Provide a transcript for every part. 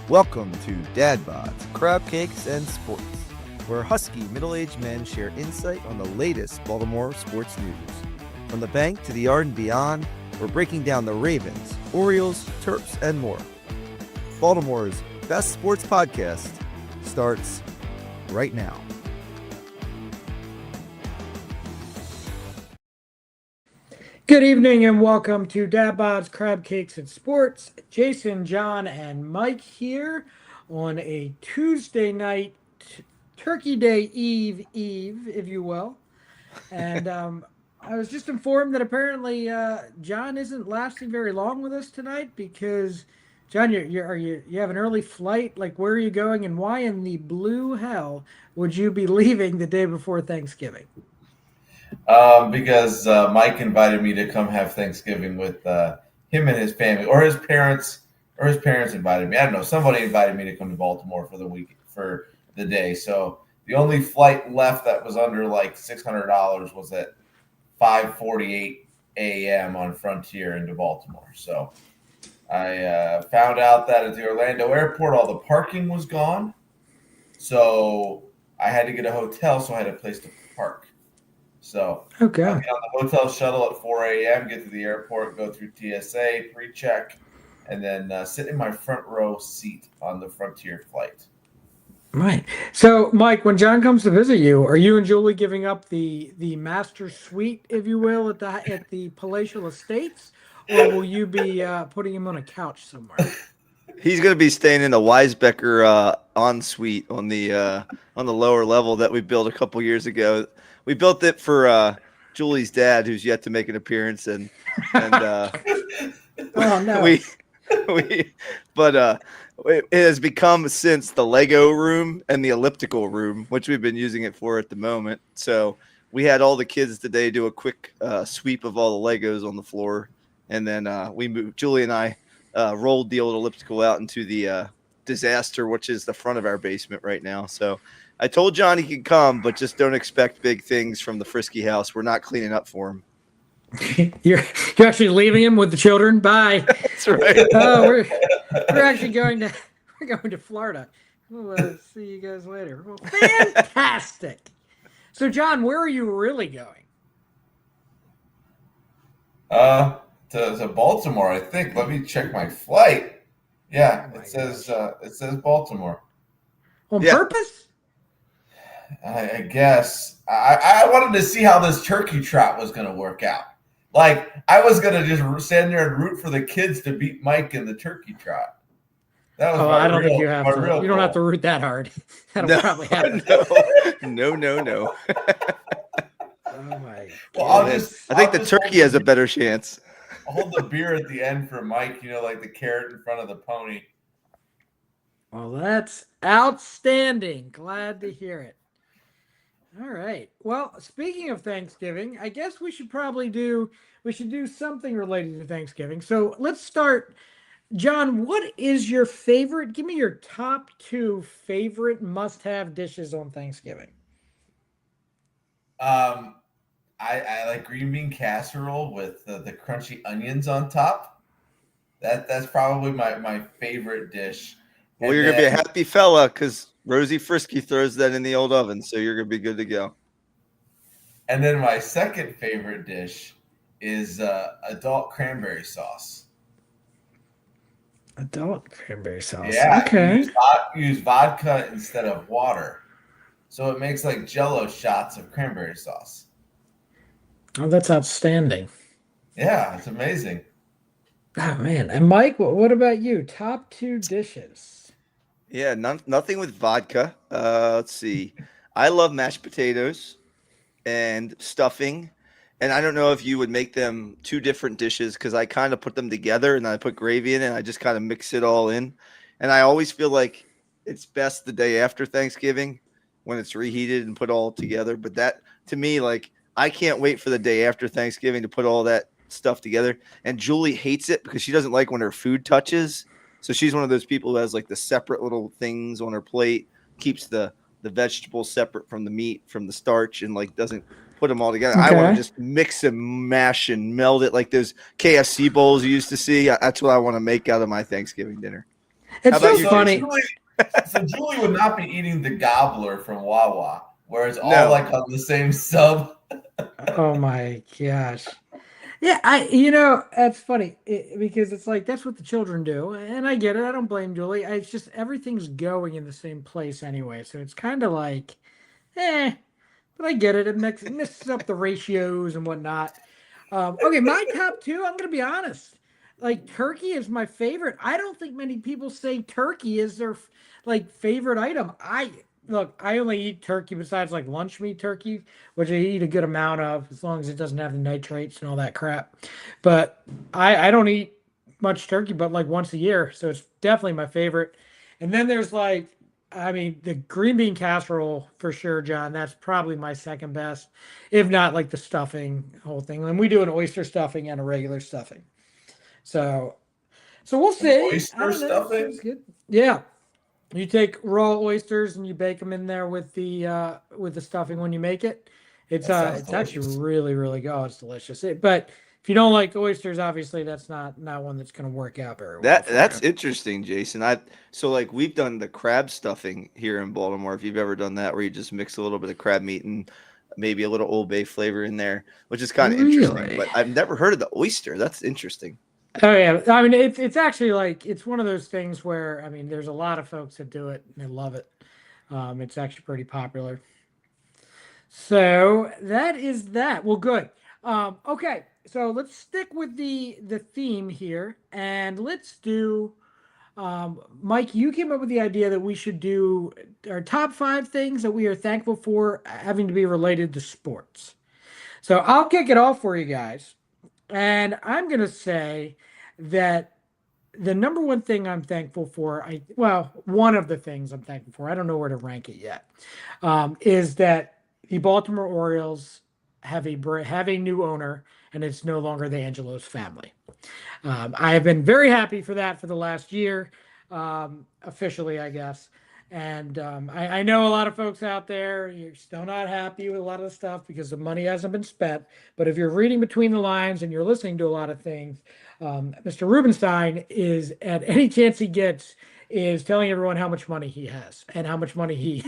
Welcome to Dad Bods, Crab Cakes, and Sports, where husky middle-aged men share insight on the latest Baltimore sports news. From the bank to the yard and beyond, we're breaking down the Ravens, Orioles, Terps, and more. Baltimore's best sports podcast starts right now. Good evening and welcome to Dad Bods, Crab Cakes, and Sports. Jason, John, and Mike here on a Tuesday night, Turkey Day Eve, if you will. And I was just informed that apparently John isn't lasting very long with us tonight because, John, you have an early flight? Like, where are you going, and why in the blue hell would you be leaving the day before Thanksgiving? Because Mike invited me to come have Thanksgiving with him and his family, or his parents invited me. I don't know. Somebody invited me to come to Baltimore for the week, for the day. So the only flight left that was under like $600 was at 5:48 a.m. on Frontier into Baltimore. So I found out that at the Orlando airport, all the parking was gone. So I had to get a hotel, so I had a place to park. So Okay. I'll get on the hotel shuttle at 4 a.m., get to the airport, go through TSA, pre-check, and then sit in my front row seat on the Frontier flight. Right. So, Mike, when John comes to visit you, are you and Julie giving up the master suite, if you will, at the palatial estates, or will you be putting him on a couch somewhere? He's going to be staying in the Weisbecker ensuite on the lower level that we built a couple years ago. We built it for Julie's dad, who's yet to make an appearance, and oh no, it has become since the Lego room and the elliptical room, which we've been using it for at the moment. So we had all the kids today do a quick sweep of all the Legos on the floor, and then we moved. Julie and I rolled the old elliptical out into the disaster, which is the front of our basement right now. So I told John he could come, but just don't expect big things from the Frisky house. We're not cleaning up for him. You're actually leaving him with the children. Bye. That's right. Oh, we're actually going to Florida. We'll see you guys later. Well, fantastic. So, John, where are you really going? To Baltimore, I think. Let me check my flight. Yeah, it says Baltimore. On purpose? I guess I wanted to see how this turkey trot was going to work out. Like, I was going to just stand there and root for the kids to beat Mike in the turkey trot. That was I don't think you have to. You don't have to root that hard. That'll probably happen. No. Oh my. Well, I think the turkey has a better chance. I'll hold the beer at the end for Mike, like the carrot in front of the pony. Well, that's outstanding. Glad to hear it. All right. Well, speaking of Thanksgiving, I guess we should do something related to Thanksgiving. So let's start. John, what is your favorite? Give me your top 2 favorite must-have dishes on Thanksgiving. I like green bean casserole with the crunchy onions on top. That's probably my favorite dish. Well, you're going to be a happy fella because Rosie Frisky throws that in the old oven, so you're going to be good to go. And then my second favorite dish is adult cranberry sauce. Adult cranberry sauce. Yeah. Okay. Use vodka instead of water. So it makes like Jell-O shots of cranberry sauce. Oh, that's outstanding. Yeah, it's amazing. Oh, man. And Mike, what about you? Top 2 dishes. Yeah, nothing with vodka. Let's see. I love mashed potatoes and stuffing. And I don't know if you would make them 2 different dishes because I kind of put them together and I put gravy in it and I just kind of mix it all in. And I always feel like it's best the day after Thanksgiving when it's reheated and put all together. But that, to me, like, I can't wait for the day after Thanksgiving to put all that stuff together. And Julie hates it because she doesn't like when her food touches. So she's one of those people who has like the separate little things on her plate, keeps the vegetables separate from the meat, from the starch, and like doesn't put them all together. Okay. I want to just mix and mash and meld it like those KFC bowls you used to see. That's what I want to make out of my Thanksgiving dinner. It's How about so you, funny. So Julie would not be eating the gobbler from Wawa, where it's all No. like on the same sub. Oh my gosh. Yeah, that's funny because it's like that's what the children do, and I get it. I don't blame Julie. It's just everything's going in the same place anyway, so it's kind of like, eh. But I get it. It messes up the ratios and whatnot. Okay, my top two. I'm gonna be honest. Like turkey is my favorite. I don't think many people say turkey is their like favorite item. I look. I only eat turkey besides like lunch meat turkey, which I eat a good amount of as long as it doesn't have the nitrates and all that crap. But I don't eat much turkey, but like once a year, so it's definitely my favorite. And then there's like I mean, the green bean casserole for sure, John. That's probably my second best, if not like the stuffing whole thing. And we do an oyster stuffing and a regular stuffing. So, so we'll see. I Oyster don't know. stuffing? Sounds good. Yeah, you take raw oysters and you bake them in there with the stuffing when you make it. That sounds It's actually delicious. really really good. Oh, it's delicious. But if you don't like oysters, obviously that's not one that's going to work out very well for That's you. interesting, Jason. So like we've done the crab stuffing here in Baltimore. If you've ever done that, where you just mix a little bit of crab meat and maybe a little Old Bay flavor in there, which is kind of interesting. Really? But I've never heard of the oyster. That's interesting. Oh yeah, I mean it's actually like it's one of those things where I mean there's a lot of folks that do it and they love it. It's actually pretty popular. So that is that. Well, good. Okay, so let's stick with the theme here, and let's do. Mike, you came up with the idea that we should do our top five things that we are thankful for having to be related to sports. So I'll kick it off for you guys, and I'm gonna say that the number one thing I'm thankful for, one of the things I'm thankful for, I don't know where to rank it yet, is that the Baltimore Orioles have a new owner, and it's no longer the Angelos family. I have been very happy for that for the last year, officially, I guess. And I know a lot of folks out there, you're still not happy with a lot of the stuff because the money hasn't been spent. But if you're reading between the lines and you're listening to a lot of things, Mr. Rubenstein is, at any chance he gets, is telling everyone how much money he has and how much money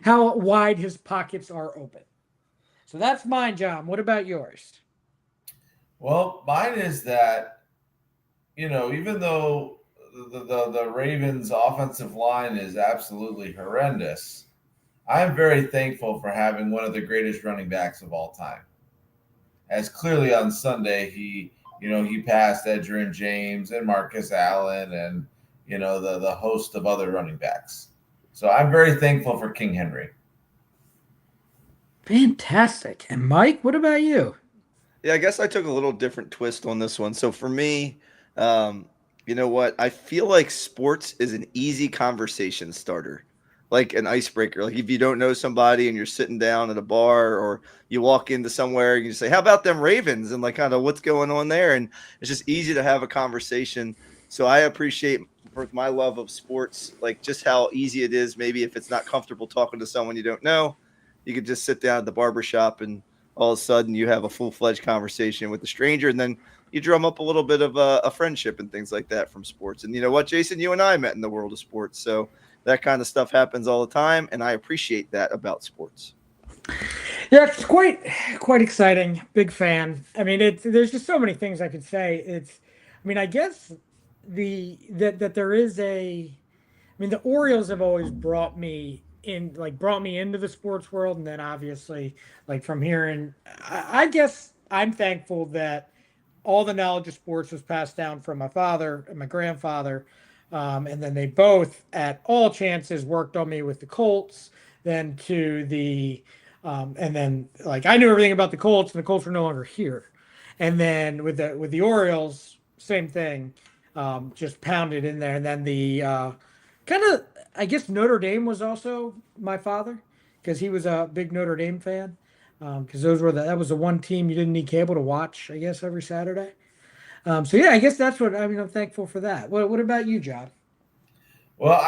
how wide his pockets are open. So that's mine, John. What about yours? Well, mine is that, even though the Ravens' offensive line is absolutely horrendous, I'm very thankful for having one of the greatest running backs of all time. As clearly on Sunday, he passed Edgerrin James and Marcus Allen and the host of other running backs. So I'm very thankful for King Henry. Fantastic. And Mike, what about you? Yeah, I guess I took a little different twist on this one. So for me, you know what? I feel like sports is an easy conversation starter, like an icebreaker. Like if you don't know somebody and you're sitting down at a bar or you walk into somewhere, you say, "How about them Ravens?" and like kind of what's going on there, and it's just easy to have a conversation. So I appreciate with my love of sports, like just how easy it is. Maybe if it's not comfortable talking to someone you don't know, you could just sit down at the barber shop and all of a sudden you have a full-fledged conversation with a stranger, and then you drum up a little bit of a friendship and things like that from sports. And you know what, Jason, you and I met in the world of sports, so that kind of stuff happens all the time, and I appreciate that about sports. Yeah, it's quite exciting. Big fan. I mean, there's just so many things I could say. I mean, I guess that there is I mean, the Orioles have always brought me into the sports world, and then obviously, like from here, and I guess I'm thankful that all the knowledge of sports was passed down from my father and my grandfather, and then they both, at all chances, worked on me with the Colts. Then to the, and then like I knew everything about the Colts, and the Colts were no longer here. And then with the Orioles, same thing, just pounded in there. And then the kind of, I guess Notre Dame was also my father because he was a big Notre Dame fan. Because that was the one team you didn't need cable to watch, I guess, every Saturday. So yeah, I guess that's what I mean. I'm thankful for that. What about you, John? Well,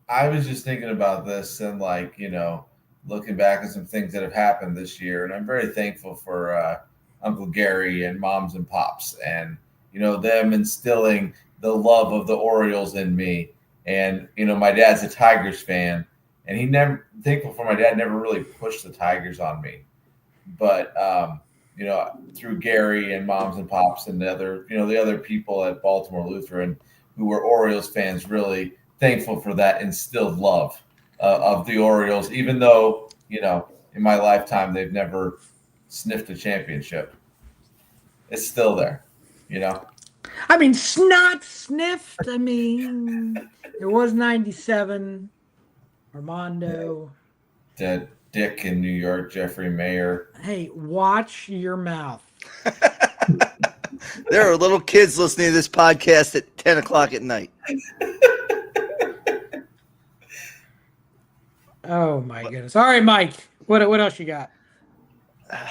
I was just thinking about this and looking back at some things that have happened this year, and I'm very thankful for Uncle Gary and moms and pops, and them instilling the love of the Orioles in me. And, my dad's a Tigers fan, and thankful for my dad, never really pushed the Tigers on me. But, through Gary and moms and pops and the other people at Baltimore Lutheran who were Orioles fans, really thankful for that instilled love of the Orioles, even though, in my lifetime, they've never sniffed a championship. It's still there, I mean, snot sniffed. I mean, it was 97. Armando. Dick in New York, Jeffrey Mayer. Hey, watch your mouth. There are little kids listening to this podcast at 10 o'clock at night. Oh, my goodness. All right, Mike, what else you got?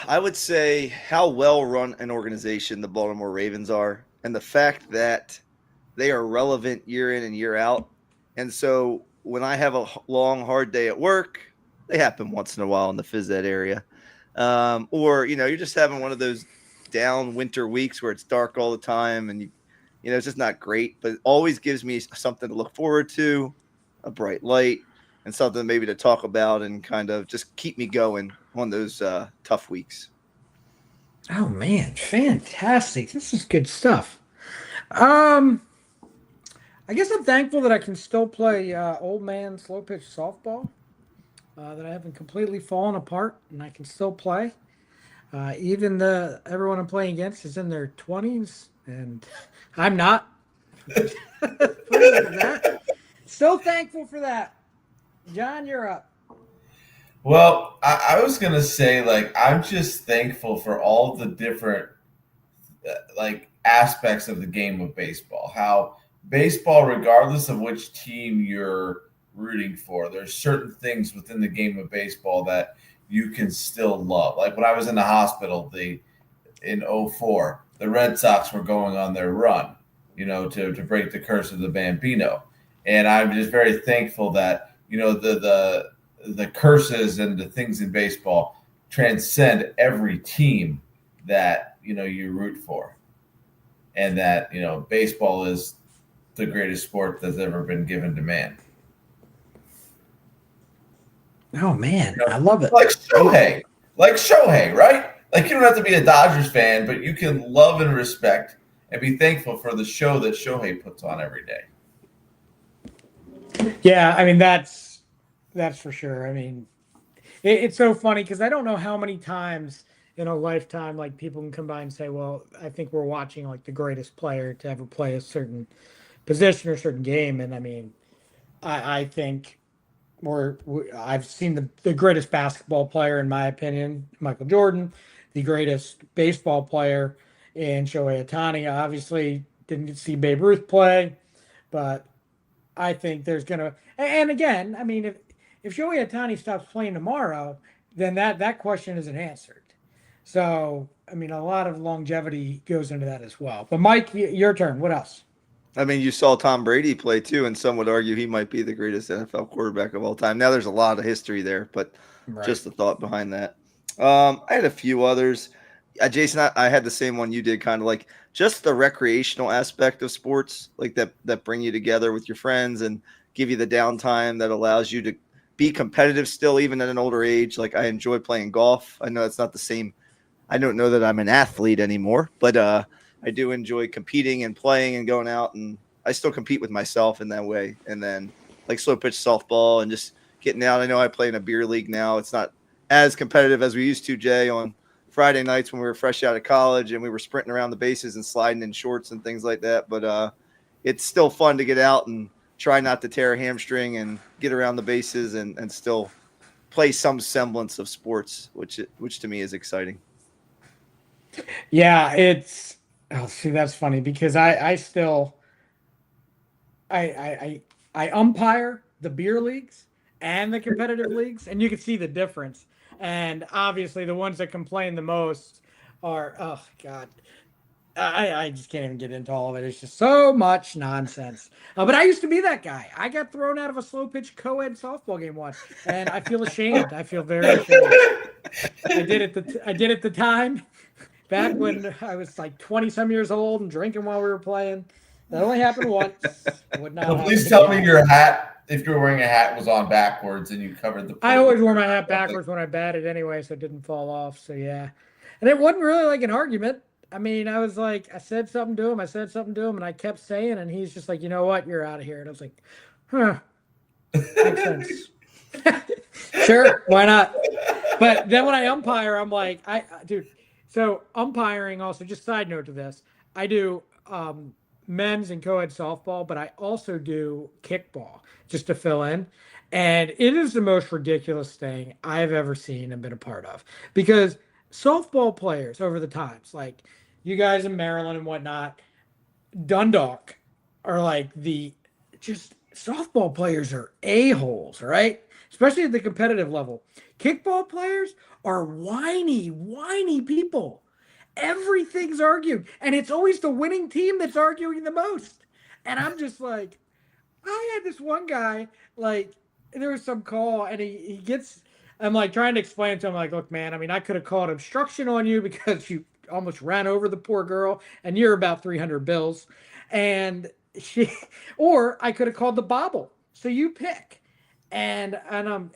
I would say how well run an organization the Baltimore Ravens are, and the fact that they are relevant year in and year out. And so when I have a long, hard day at work, they happen once in a while in the phys ed area. Or, you're just having one of those down winter weeks where it's dark all the time and, it's just not great. But it always gives me something to look forward to, a bright light, and something maybe to talk about and kind of just keep me going on those tough weeks. Oh, man, fantastic. This is good stuff. I guess I'm thankful that I can still play old man slow pitch softball. That I haven't completely fallen apart, and I can still play. Even everyone I'm playing against is in their 20s, and I'm not. Still thankful for that. John, you're up. Well, I was going to say, I'm just thankful for all the different, aspects of the game of baseball. How baseball, regardless of which team you're rooting for, there's certain things within the game of baseball that you can still love. Like when I was in the hospital in 2004, the Red Sox were going on their run, to break the curse of the Bambino. And I'm just very thankful that, the curses and the things in baseball transcend every team that, you root for. And that, baseball is the greatest sport that's ever been given to man. Oh, man, I love it. Like Shohei, right? Like you don't have to be a Dodgers fan, but you can love and respect and be thankful for the show that Shohei puts on every day. Yeah, I mean, that's for sure. I mean, it's so funny because I don't know how many times in a lifetime, people can come by and say, well, I think we're watching the greatest player to ever play a certain position or certain game. And I mean, I think I've seen the greatest basketball player, in my opinion, Michael Jordan, the greatest baseball player in Shohei Ohtani. I obviously didn't see Babe Ruth play, but I think there's going to, and again, I mean, if Shohei Ohtani stops playing tomorrow, then that question isn't answered. So, I mean, a lot of longevity goes into that as well. But Mike, your turn. What else? I mean, you saw Tom Brady play too, and some would argue he might be the greatest NFL quarterback of all time. Now, there's a lot of history there, but just the thought behind that. I had a few others. Jason, I had the same one you did, kind of just the recreational aspect of sports, that bring you together with your friends and give you the downtime that allows you to be competitive still, even at an older age. I enjoy playing golf. I know it's not the same. I don't know that I'm an athlete anymore, but I do enjoy competing and playing and going out, and I still compete with myself in that way. And then slow pitch softball and just getting out. I know I play in a beer league now. It's not as competitive as we used to, Jay, on Friday nights when we were fresh out of college and we were sprinting around the bases and sliding in shorts and things like that. But it's still fun to get out and try not to tear a hamstring and get around the bases and still play some semblance of sports, which to me is exciting. Yeah, see, that's funny because I still umpire the beer leagues and the competitive leagues, and you can see the difference. And obviously, the ones that complain the most are, oh God, I just can't even get into all of it. It's just so much nonsense. But I used to be that guy. I got thrown out of a slow pitch co-ed softball game once, and I feel ashamed. I feel very ashamed. I did at the time. Back when I was 20 some years old and drinking while we were playing. That only happened once. Would not So happen please tell me again. your hat, if you were wearing a hat, was on backwards and you covered the. I always wore my hat backwards when I batted anyway, so it didn't fall off. So yeah, and it wasn't really like an argument. I mean, I was like, I said something to him, and I kept saying, and he's just like, you know what, you're out of here. And I was like, huh, makes sense. Sure, why not? But then when I umpire, I'm like, dude. So umpiring also, just side note to this, I do men's and co-ed softball, but I also do kickball just to fill in. And it is the most ridiculous thing I've ever seen and been a part of. Because softball players over the times, like you guys in Maryland and whatnot, Dundalk are like the just softball players are a-holes, right? Especially at the competitive level. Kickball players are whiny people. Everything's argued, and it's always the winning team that's arguing the most. And I'm just like, I had this one guy, like, there was some call, and he gets, I'm like trying to explain to him, like, look, man, I mean, I could have called obstruction on you because you almost ran over the poor girl, and you're about 300 bills. And she, or I could have called the bobble. So you pick. And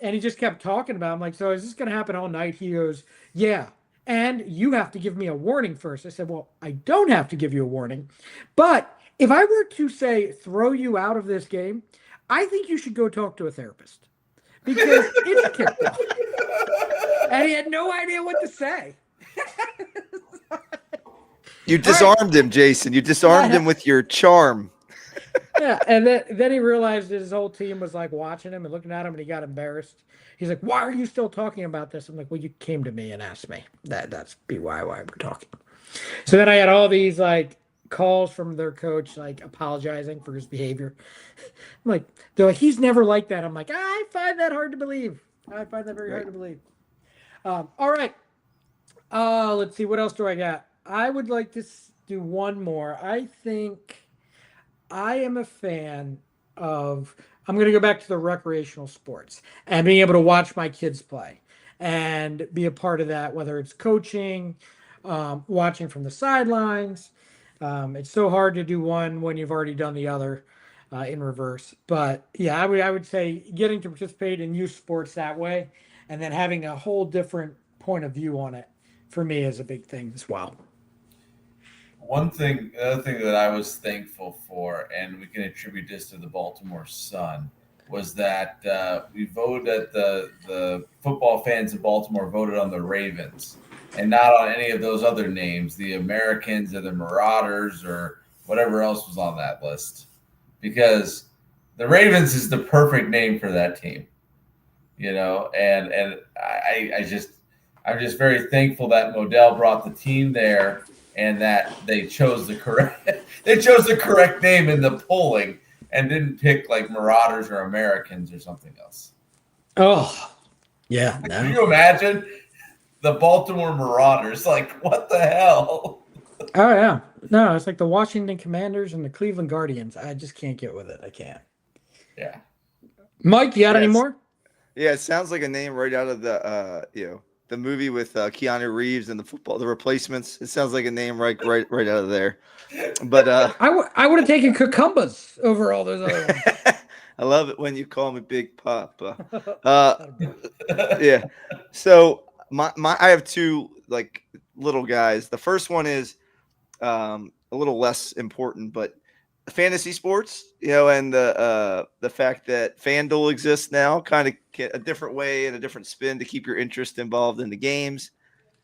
he just kept talking about it. I'm like, so is this going to happen all night? He goes, yeah. And you have to give me a warning first. I said, well, I don't have to give you a warning, but if I were to say throw you out of this game, I think you should go talk to a therapist because it's kickball. And he had no idea what to say. You disarmed him, Jason. You disarmed him with your charm. Yeah, and then he realized that his whole team was like watching him and looking at him, and he got embarrassed. He's like, "Why are you still talking about this?" I'm like, "Well, you came to me and asked me. That's why we're talking." So then I had all these like calls from their coach, like apologizing for his behavior. I'm like, they're like, "He's never like that." I'm like, I find that hard to believe. I find that very hard to believe. All right. Let's see. What else do I got? I would like to do one more. I think I am a fan of, I'm going to go back to the recreational sports and being able to watch my kids play and be a part of that, whether it's coaching, watching from the sidelines. It's so hard to do one when you've already done the other in reverse. But yeah, I would say getting to participate in youth sports that way and then having a whole different point of view on it for me is a big thing as well. Another thing that I was thankful for, and we can attribute this to the Baltimore Sun, was that we voted, the football fans of Baltimore voted on the Ravens and not on any of those other names, the Americans or the Marauders or whatever else was on that list. Because the Ravens is the perfect name for that team, and I'm just very thankful that Modell brought the team there and that they chose the correct name in the polling and didn't pick like Marauders or Americans or something else. Oh, yeah. No. Can you imagine the Baltimore Marauders? Like, what the hell? Oh, yeah. No, it's like the Washington Commanders and the Cleveland Guardians. I just can't get with it. I can't. Yeah. Mike, you got any more? Yeah, it sounds like a name right out of the movie with Keanu Reeves and the Replacements. It sounds like a name right out of there. But I would have taken Cucumbers over all those other ones. I love it when you call me Big Papa. Yeah. So I have two like little guys. The first one is a little less important, but fantasy sports, and the fact that FanDuel exists now, kind of a different way and a different spin to keep your interest involved in the games.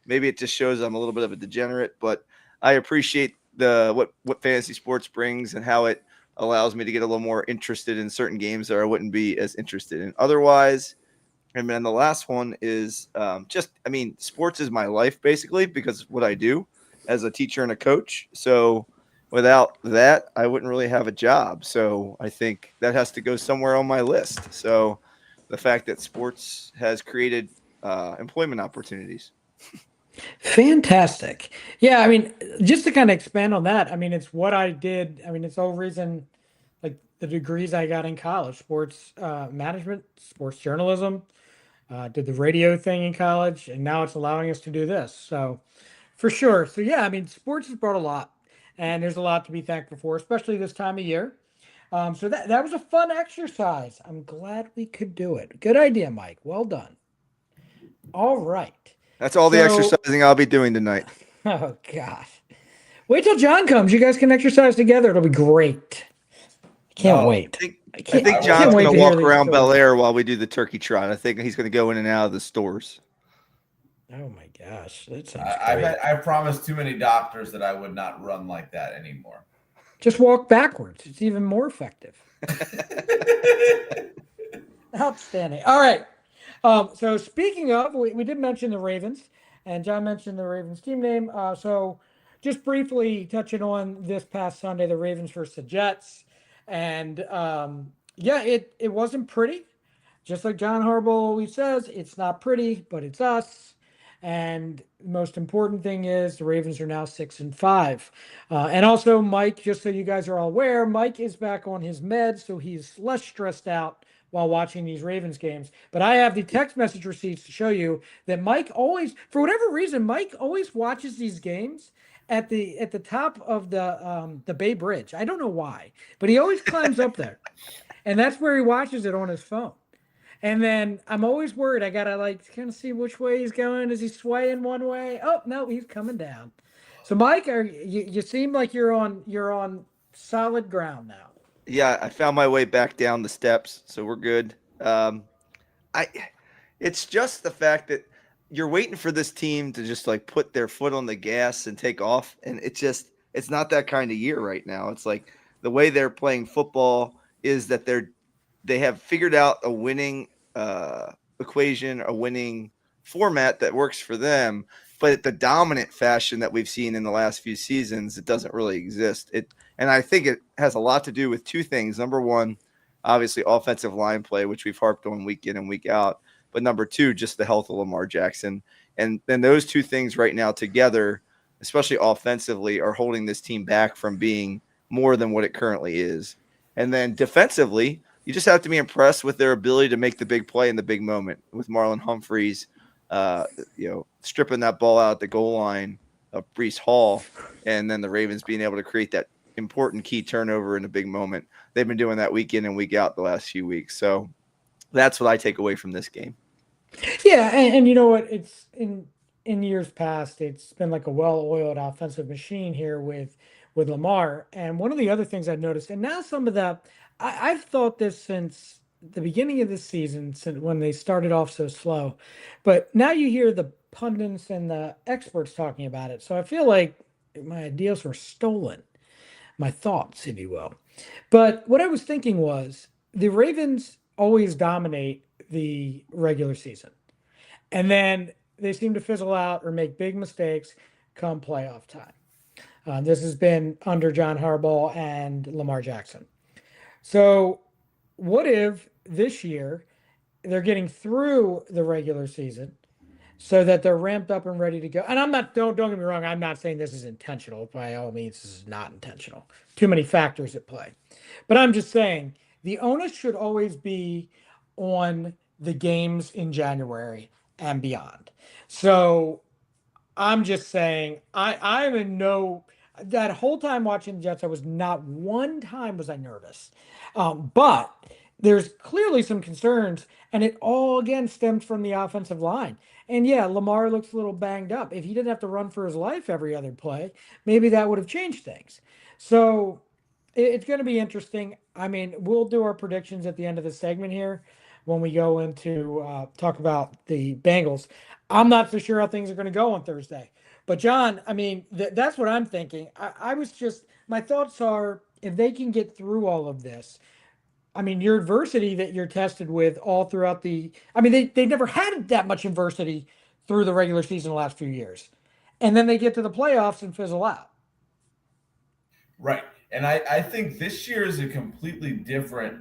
Maybe it just shows I'm a little bit of a degenerate, but I appreciate what fantasy sports brings and how it allows me to get a little more interested in certain games that I wouldn't be as interested in otherwise. And then the last one is sports is my life basically because what I do as a teacher and a coach. So without that, I wouldn't really have a job. So I think that has to go somewhere on my list. So the fact that sports has created employment opportunities. Fantastic. Yeah, I mean, just to kind of expand on that, I mean, it's what I did. I mean, it's the whole reason, like the degrees I got in college, sports management, sports journalism, did the radio thing in college, and now it's allowing us to do this. So for sure. So yeah, I mean, sports has brought a lot. and there's a lot to be thankful for, especially this time of year. So that was a fun exercise. I'm glad we could do it. Good idea, Mike. Well done. All right. That's all the So, exercising I'll be doing tonight. oh gosh, wait till John comes. You guys can exercise together. It'll be great. Can't No, wait. I Can't, think I will John's can't wait going to to hear walk these around Bel stories. Air while we do the turkey trot. I think he's going to go in and out of the stores. Oh my gosh, that sounds I've great. I promised too many doctors that I would not run like that anymore. Just walk backwards. It's even more effective. Outstanding. All right. So speaking of, we did mention the Ravens, and John mentioned the Ravens team name. So just briefly touching on this past Sunday, the Ravens versus the Jets, and yeah, it wasn't pretty. Just like John Harbaugh always says, it's not pretty, but it's us. And the most important thing is the Ravens are now 6-5. And also, Mike, just so you guys are all aware, Mike is back on his meds, so he's less stressed out while watching these Ravens games. But I have the text message receipts to show you that Mike always, for whatever reason, Mike always watches these games at the top of the Bay Bridge. I don't know why, but he always climbs up there, and that's where he watches it on his phone. And then I'm always worried. I gotta like kind of see which way he's going. Is he swaying one way? Oh no, he's coming down. So Mike, you seem like you're on solid ground now. Yeah, I found my way back down the steps, so we're good. I, it's just the fact that you're waiting for this team to just like put their foot on the gas and take off, and it's not that kind of year right now. It's like the way they're playing football is that they have figured out a winning equation, a winning format that works for them. But the dominant fashion that we've seen in the last few seasons, it doesn't really exist. And I think it has a lot to do with two things. Number one, obviously offensive line play, which we've harped on week in and week out. But number two, just the health of Lamar Jackson. And then those two things right now together, especially offensively, are holding this team back from being more than what it currently is. And then defensively, you just have to be impressed with their ability to make the big play in the big moment with Marlon Humphreys, stripping that ball out at the goal line of Breece Hall, and then the Ravens being able to create that important key turnover in a big moment. They've been doing that week in and week out the last few weeks. So that's what I take away from this game. Yeah, and you know what? It's in years past, it's been like a well-oiled offensive machine here with Lamar. And one of the other things I've noticed, and now some of the, I've thought this since the beginning of the season, since when they started off so slow, but now you hear the pundits and the experts talking about it. So I feel like my ideas were stolen, my thoughts, if you will. But what I was thinking was the Ravens always dominate the regular season. And then they seem to fizzle out or make big mistakes come playoff time. This has been under John Harbaugh and Lamar Jackson. So, what if this year they're getting through the regular season so that they're ramped up and ready to go? And I'm not, don't get me wrong, I'm not saying this is intentional. By all means, this is not intentional. Too many factors at play. But I'm just saying the onus should always be on the games in January and beyond. So I'm just saying I'm in no that whole time watching the Jets, I was not one time was I nervous. But there's clearly some concerns, and it all again stems from the offensive line. And yeah, Lamar looks a little banged up. If he didn't have to run for his life every other play, maybe that would have changed things. So it's going to be interesting. I mean, we'll do our predictions at the end of the segment here when we go into talk about the Bengals. I'm not so sure how things are going to go on Thursday. But, John, I mean, that's what I'm thinking. I was just, my thoughts are if they can get through all of this, I mean, your adversity that you're tested with all throughout I mean, they never had that much adversity through the regular season the last few years. And then they get to the playoffs and fizzle out. Right. And I think this year is a completely different,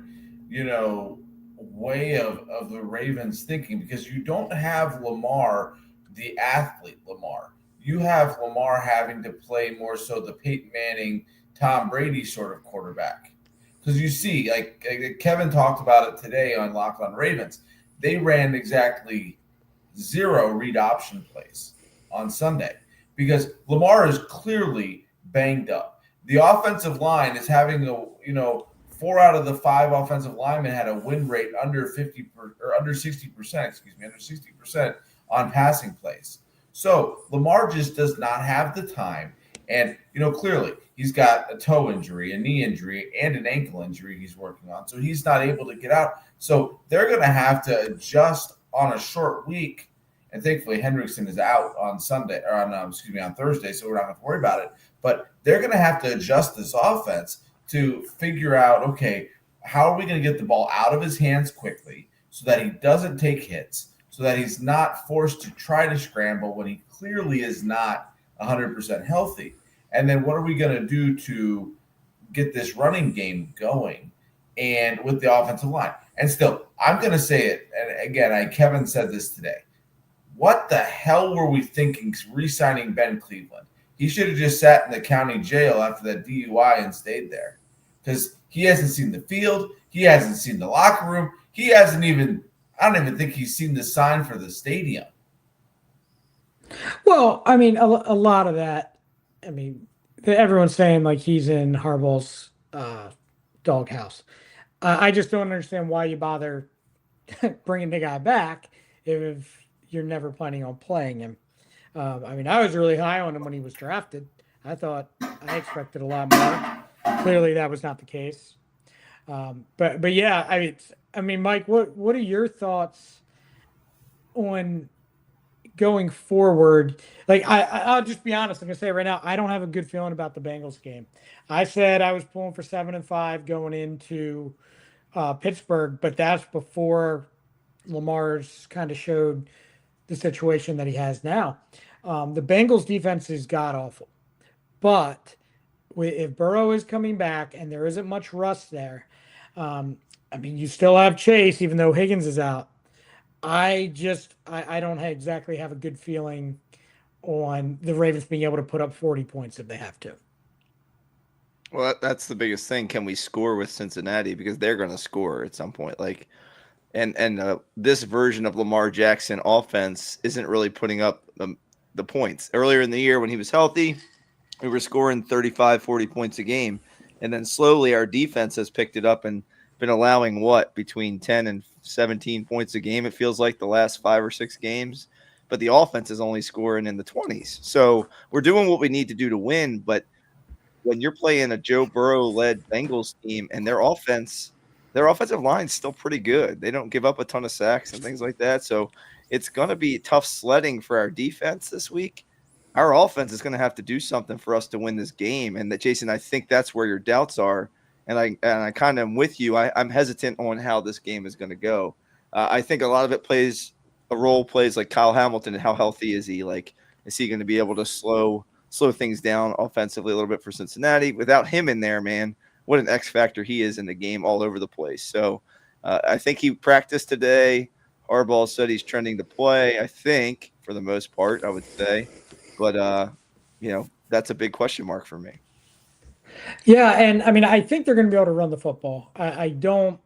way of the Ravens thinking because you don't have Lamar, the athlete Lamar. You have Lamar having to play more so the Peyton Manning, Tom Brady sort of quarterback. Because you see, like Kevin talked about it today on Locked On Ravens, they ran exactly 0 read option plays on Sunday because Lamar is clearly banged up. the offensive line is having 4 out of the 5 offensive linemen had a win rate under 50 or under 60%, under 60% on passing plays. So Lamar just does not have the time. And, clearly he's got a toe injury, a knee injury, and an ankle injury he's working on. So he's not able to get out. So they're going to have to adjust on a short week. And thankfully Hendrickson is out on Sunday or on Thursday. So we're not going to worry about it. But they're going to have to adjust this offense to figure out, okay, how are we going to get the ball out of his hands quickly so that he doesn't take hits, so that he's not forced to try to scramble when he clearly is not 100% healthy. And then what are we going to do to get this running game going and with the offensive line? And still, I'm going to say it, and again, Kevin said this today. What the hell were we thinking re-signing Ben Cleveland? He should have just sat in the county jail after that DUI and stayed there, because he hasn't seen the field. He hasn't seen the locker room. He hasn't even – I don't even think he's seen the sign for the stadium. Well, I mean, a lot of that, I mean, everyone's saying like he's in Harbaugh's doghouse. I just don't understand why you bother bringing the guy back if you're never planning on playing him. I mean, I was really high on him when he was drafted. I expected a lot more. Clearly, that was not the case. But yeah, I mean, Mike, what are your thoughts on going forward? Like, I'll just be honest. I'm gonna say right now, I don't have a good feeling about the Bengals game. I said I was pulling for 7-5 going into Pittsburgh, but that's before Lamar's kind of showed the situation that he has now. The Bengals defense is god awful, but if Burrow is coming back and there isn't much rust there, I mean, you still have Chase, even though Higgins is out. I don't exactly have a good feeling on the Ravens being able to put up 40 points if they have to. Well, that's the biggest thing. Can we score with Cincinnati? Because they're going to score at some point. Like, and this version of Lamar Jackson offense isn't really putting up the points. Earlier in the year when he was healthy, we were scoring 35, 40 points a game. And then slowly our defense has picked it up and been allowing between 10 and 17 points a game. It feels like the last 5 or 6 games, but the offense is only scoring in the 20s. So we're doing what we need to do to win. But when you're playing a Joe Burrow-led Bengals team and their offensive line is still pretty good. They don't give up a ton of sacks and things like that. So it's going to be tough sledding for our defense this week. Our offense is going to have to do something for us to win this game. And Jason, I think that's where your doubts are. And I kind of am with you. I'm hesitant on how this game is going to go. I think a lot of it plays like Kyle Hamilton and how healthy is he? Like, is he going to be able to slow things down offensively a little bit for Cincinnati? Without him in there, man, what an X factor he is in the game all over the place. So I think he practiced today. Harbaugh said he's trending to play, I think, for the most part, I would say. But, that's a big question mark for me. Yeah, and I mean, I think they're going to be able to run the football. I don't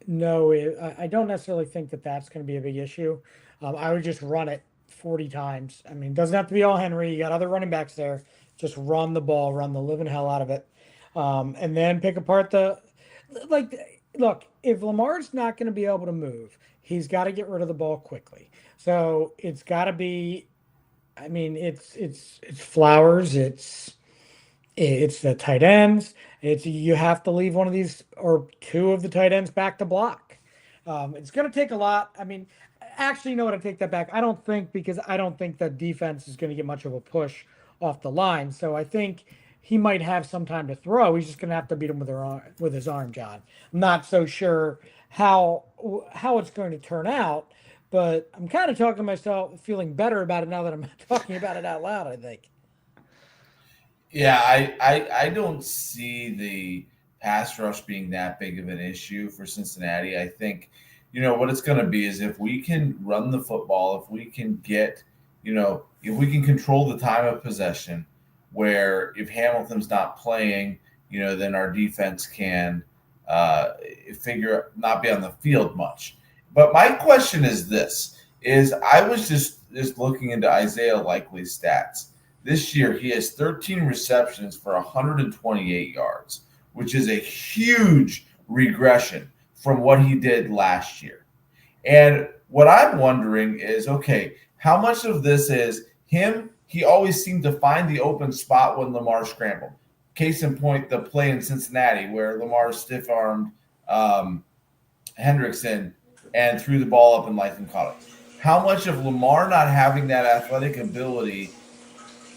know. I don't necessarily think that that's going to be a big issue. I would just run it 40 times. I mean, it doesn't have to be all Henry. You got other running backs there. Just run the ball, run the living hell out of it. And then pick apart look, if Lamar's not going to be able to move, he's got to get rid of the ball quickly. So it's got to be, I mean, it's Flowers, it's the tight ends. You have to leave one of these or 2 of the tight ends back to block. It's going to take a lot. I mean, actually, you know what? I take that back. I don't think the defense is going to get much of a push off the line. So I think he might have some time to throw. He's just going to have to beat him with his arm, John. I'm not so sure how it's going to turn out, but I'm kind of talking to myself, feeling better about it now that I'm talking about it out loud, I think. Yeah, I don't see the pass rush being that big of an issue for Cincinnati. I think, what it's going to be is if we can run the football, if we can get, if we can control the time of possession, where if Hamilton's not playing, then our defense can not be on the field much. But my question is this, I was just looking into Isaiah Likely's stats. This year, he has 13 receptions for 128 yards, which is a huge regression from what he did last year. And what I'm wondering is, okay, how much of this is him? He always seemed to find the open spot when Lamar scrambled. Case in point, the play in Cincinnati where Lamar stiff-armed Hendrickson and threw the ball up and Latham caught it. How much of Lamar not having that athletic ability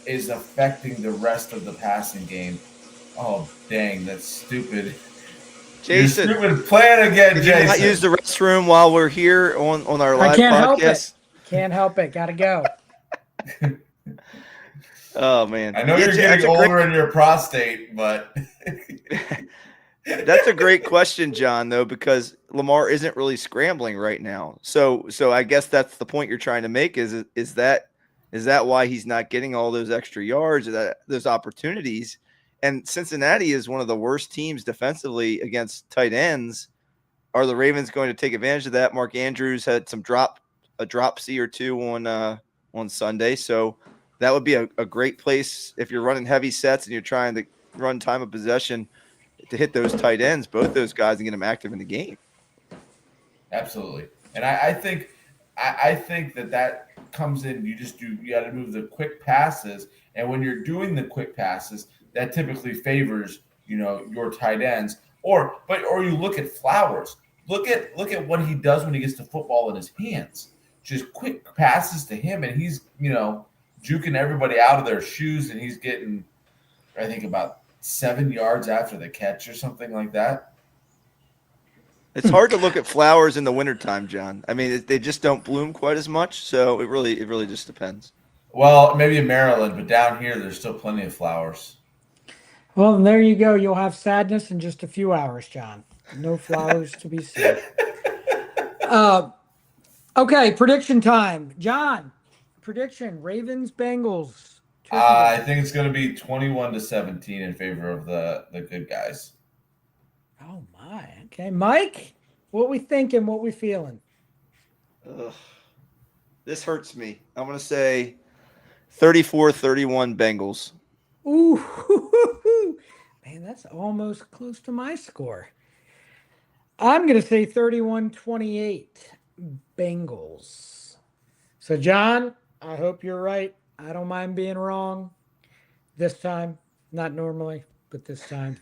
is affecting the rest of the passing game? Oh, dang, that's stupid. Jason, you're stupid plan again, did Jason. you not use the restroom while we're here on our live I can't podcast? help it. Can't help it. Gotta go. Oh man, I know you're getting older in your prostate, but that's a great question, John. Though, because Lamar isn't really scrambling right now, so I guess that's the point you're trying to make. Is that why he's not getting all those extra yards or those opportunities? And Cincinnati is one of the worst teams defensively against tight ends. Are the Ravens going to take advantage of that? Mark Andrews had a dropsy or two on Sunday, so that would be a great place if you're running heavy sets and you're trying to run time of possession to hit those tight ends, both those guys, and get them active in the game. Absolutely, and I think that comes in. You got to move the quick passes, and when you're doing the quick passes, that typically favors your tight ends. Or you look at Flowers. Look at what he does when he gets the football in his hands. Just quick passes to him, and he's juking everybody out of their shoes, and he's getting, I think, about 7 yards after the catch or something like that. It's hard to look at flowers in the wintertime, John. I mean, they just don't bloom quite as much, so it really just depends. Well, maybe in Maryland, but down here, there's still plenty of flowers. Well, and there you go. You'll have sadness in just a few hours, John. No flowers to be seen. Okay, prediction time. John, prediction, Ravens, Bengals. I think it's going to be 21-17 in favor of the good guys. Oh, my. Okay, Mike, what we thinking, what we feeling? Ugh. This hurts me. I'm going to say 34-31 Bengals. Ooh, man, that's almost close to my score. I'm going to say 31-28 Bengals. So, John, I hope you're right. I don't mind being wrong this time. Not normally, but this time.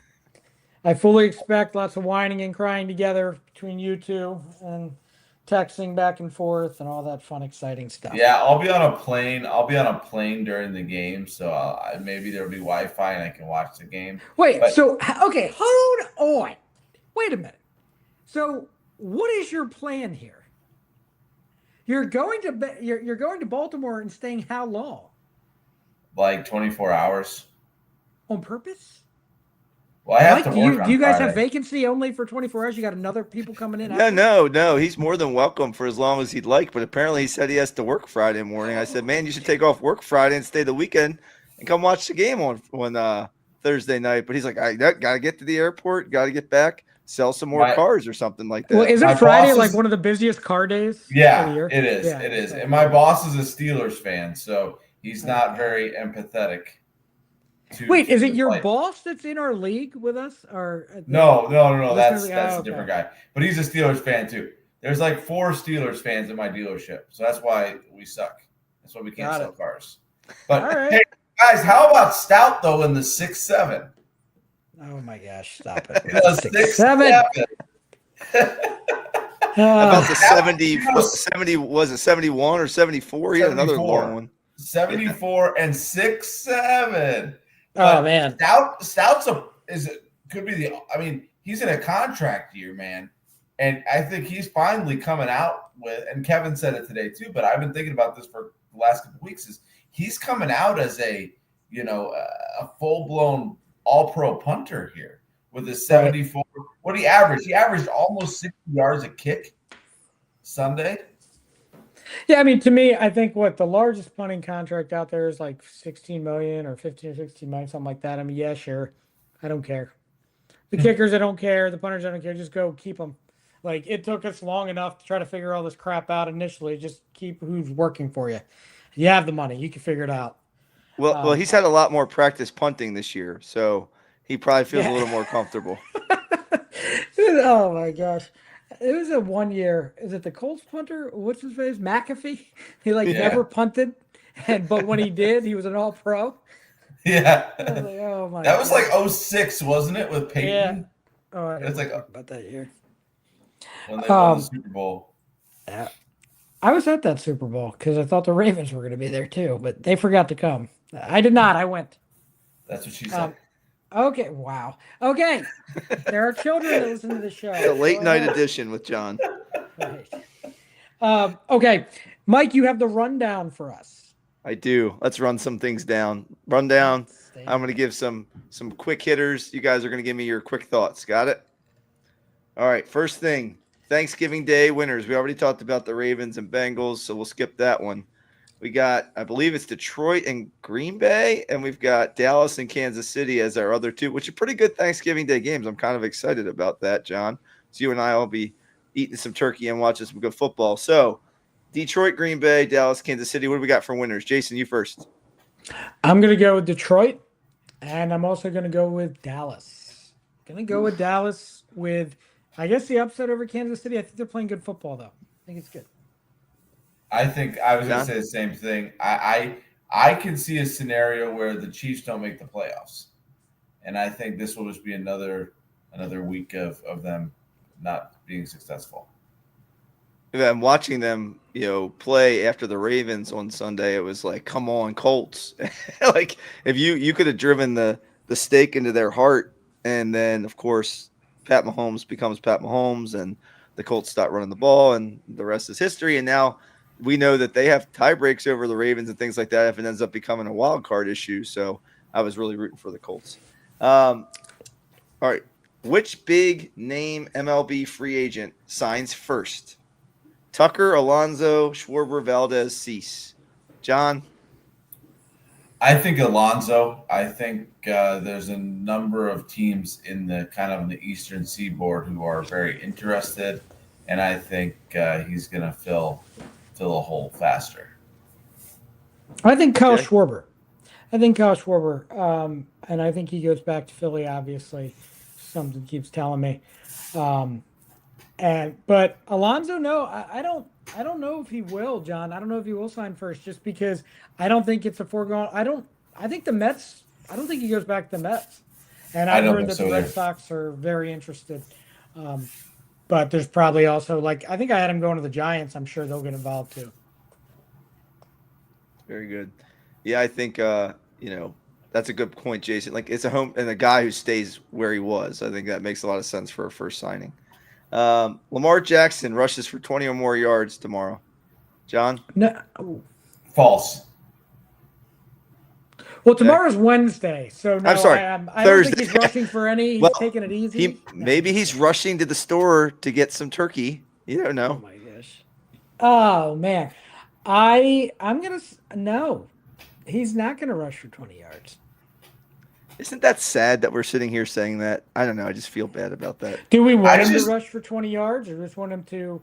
I fully expect lots of whining and crying together between you two and texting back and forth and all that fun, exciting stuff. Yeah, I'll be on a plane. I'll be on a plane during the game, so maybe there'll be Wi-Fi and I can watch the game. Wait, okay, hold on. Wait a minute. So, what is your plan here? You're going to Baltimore and staying how long? Like 24 hours. On purpose? Well, I have Mike, to work do you guys Friday. have vacancy only for 24 hours? You got another people coming in? No. He's more than welcome for as long as he'd like. But apparently, he said he has to work Friday morning. I said, man, you should take off work Friday and stay the weekend and come watch the game on Thursday night. But he's like, I got to get to the airport, got to get back, sell some more cars or something like that. Well, isn't Friday like one of the busiest car days of the year? It is. Yeah, it is. And my boss is a Steelers fan, so he's not very empathetic. Wait, is it your boss that's in our league with us? Or no. That's a different guy. But he's a Steelers fan too. There's like 4 Steelers fans in my dealership, so that's why we suck. That's why we can't sell cars. But hey, guys, how about Stout though in the 6-7? Oh my gosh, stop it! 6-7. About the 70 was it 71 or 74? He had another long one. 74 and 6-7. Oh man, Stout's could be the. I mean, he's in a contract year, man, and I think he's finally coming out with. And Kevin said it today too, but I've been thinking about this for the last couple of weeks. Is he's coming out as a full blown All Pro punter here with his 74. Right. What did he average? He averaged almost 60 yards a kick Sunday. Yeah, I mean, to me, I think the largest punting contract out there is like 16 million or 15 or 16 million, something like that. I mean, yeah, sure. I don't care. The kickers, I don't care. The punters, I don't care. Just go keep them. Like, it took us long enough to try to figure all this crap out initially. Just keep who's working for you. You have the money. You can figure it out. Well, he's had a lot more practice punting this year, so he probably feels a little more comfortable. Oh my gosh. It was a 1 year. Is it the Colts punter? What's his face? McAfee? He like Yeah. never punted. But when he did, he was an all pro. Yeah. I was like, oh my That was god. like '06, wasn't it, with Yeah. Peyton? Oh, I It's didn't like talk about that year. when they won the Um Super Bowl. yeah. I was at that Super Bowl because I thought the Ravens were gonna be there too, but they forgot to come. I did not. I went. That's what she Um said. okay, wow. Okay. There are children that listen to the show. It's a late Go night ahead. edition with John. Right. Okay, Mike, you have the rundown for us. I do. Let's run some things down. Rundown. Stay I'm going to give some quick hitters. You guys are going to give me your quick thoughts. Got it? All right. First thing, Thanksgiving Day winners. We already talked about the Ravens and Bengals, so we'll skip that one. We got, I believe it's Detroit and Green Bay, and we've got Dallas and Kansas City as our other two, which are pretty good Thanksgiving Day games. I'm kind of excited about that, John. So you and I will be eating some turkey and watching some good football. So Detroit, Green Bay, Dallas, Kansas City. What do we got for winners? Jason, you first. I'm gonna go with Detroit, and I'm also gonna go with Dallas. Gonna go with Dallas with, I guess, the upset over Kansas City. I think they're playing good football, though. I think it's good. I think I was going to John? say the same thing. I can see a scenario where the Chiefs don't make the playoffs, and I think this will just be another week of them not being successful. And watching them, play after the Ravens on Sunday, it was like, come on, Colts. Like if you could have driven the stake into their heart, and then of course Pat Mahomes becomes Pat Mahomes, and the Colts start running the ball, and the rest is history. And now we know that they have tie breaks over the Ravens and things like that if it ends up becoming a wild card issue. So I was really rooting for the Colts. All right. Which big name MLB free agent signs first? Tucker, Alonso, Schwarber, Valdez, Cease. John? I think Alonso. I think there's a number of teams in the Eastern Seaboard who are very interested, and I think he's going to fill a hole faster. I think Kyle Okay. Schwarber. And I think he goes back to Philly. Obviously, something keeps telling me. But Alonso, no, I don't know if he will, John. I don't know if he will sign first, just because I don't think it's a foregone. I think the Mets. I don't think he goes back to the Mets. And I I've don't heard think that so the Red either. Sox are very interested. But there's probably also, like, I think I had him going to the Giants. I'm sure they'll get involved too. Very good. Yeah, I think that's a good point, Jason. Like it's a home and a guy who stays where he was. I think that makes a lot of sense for a first signing. Lamar Jackson rushes for 20 or more yards tomorrow. John? No, False. well, tomorrow's Wednesday, so no, I'm sorry, I don't think Thursday. he's rushing for any. He's Well, taking it easy. Maybe he's rushing to the store to get some turkey. You don't Oh know. my gosh. Oh man, I'm gonna no. He's not gonna rush for 20 yards. Isn't that sad that we're sitting here saying that? I don't know. I just feel bad about that. Do we want I him to just- rush for 20 yards, or just want him to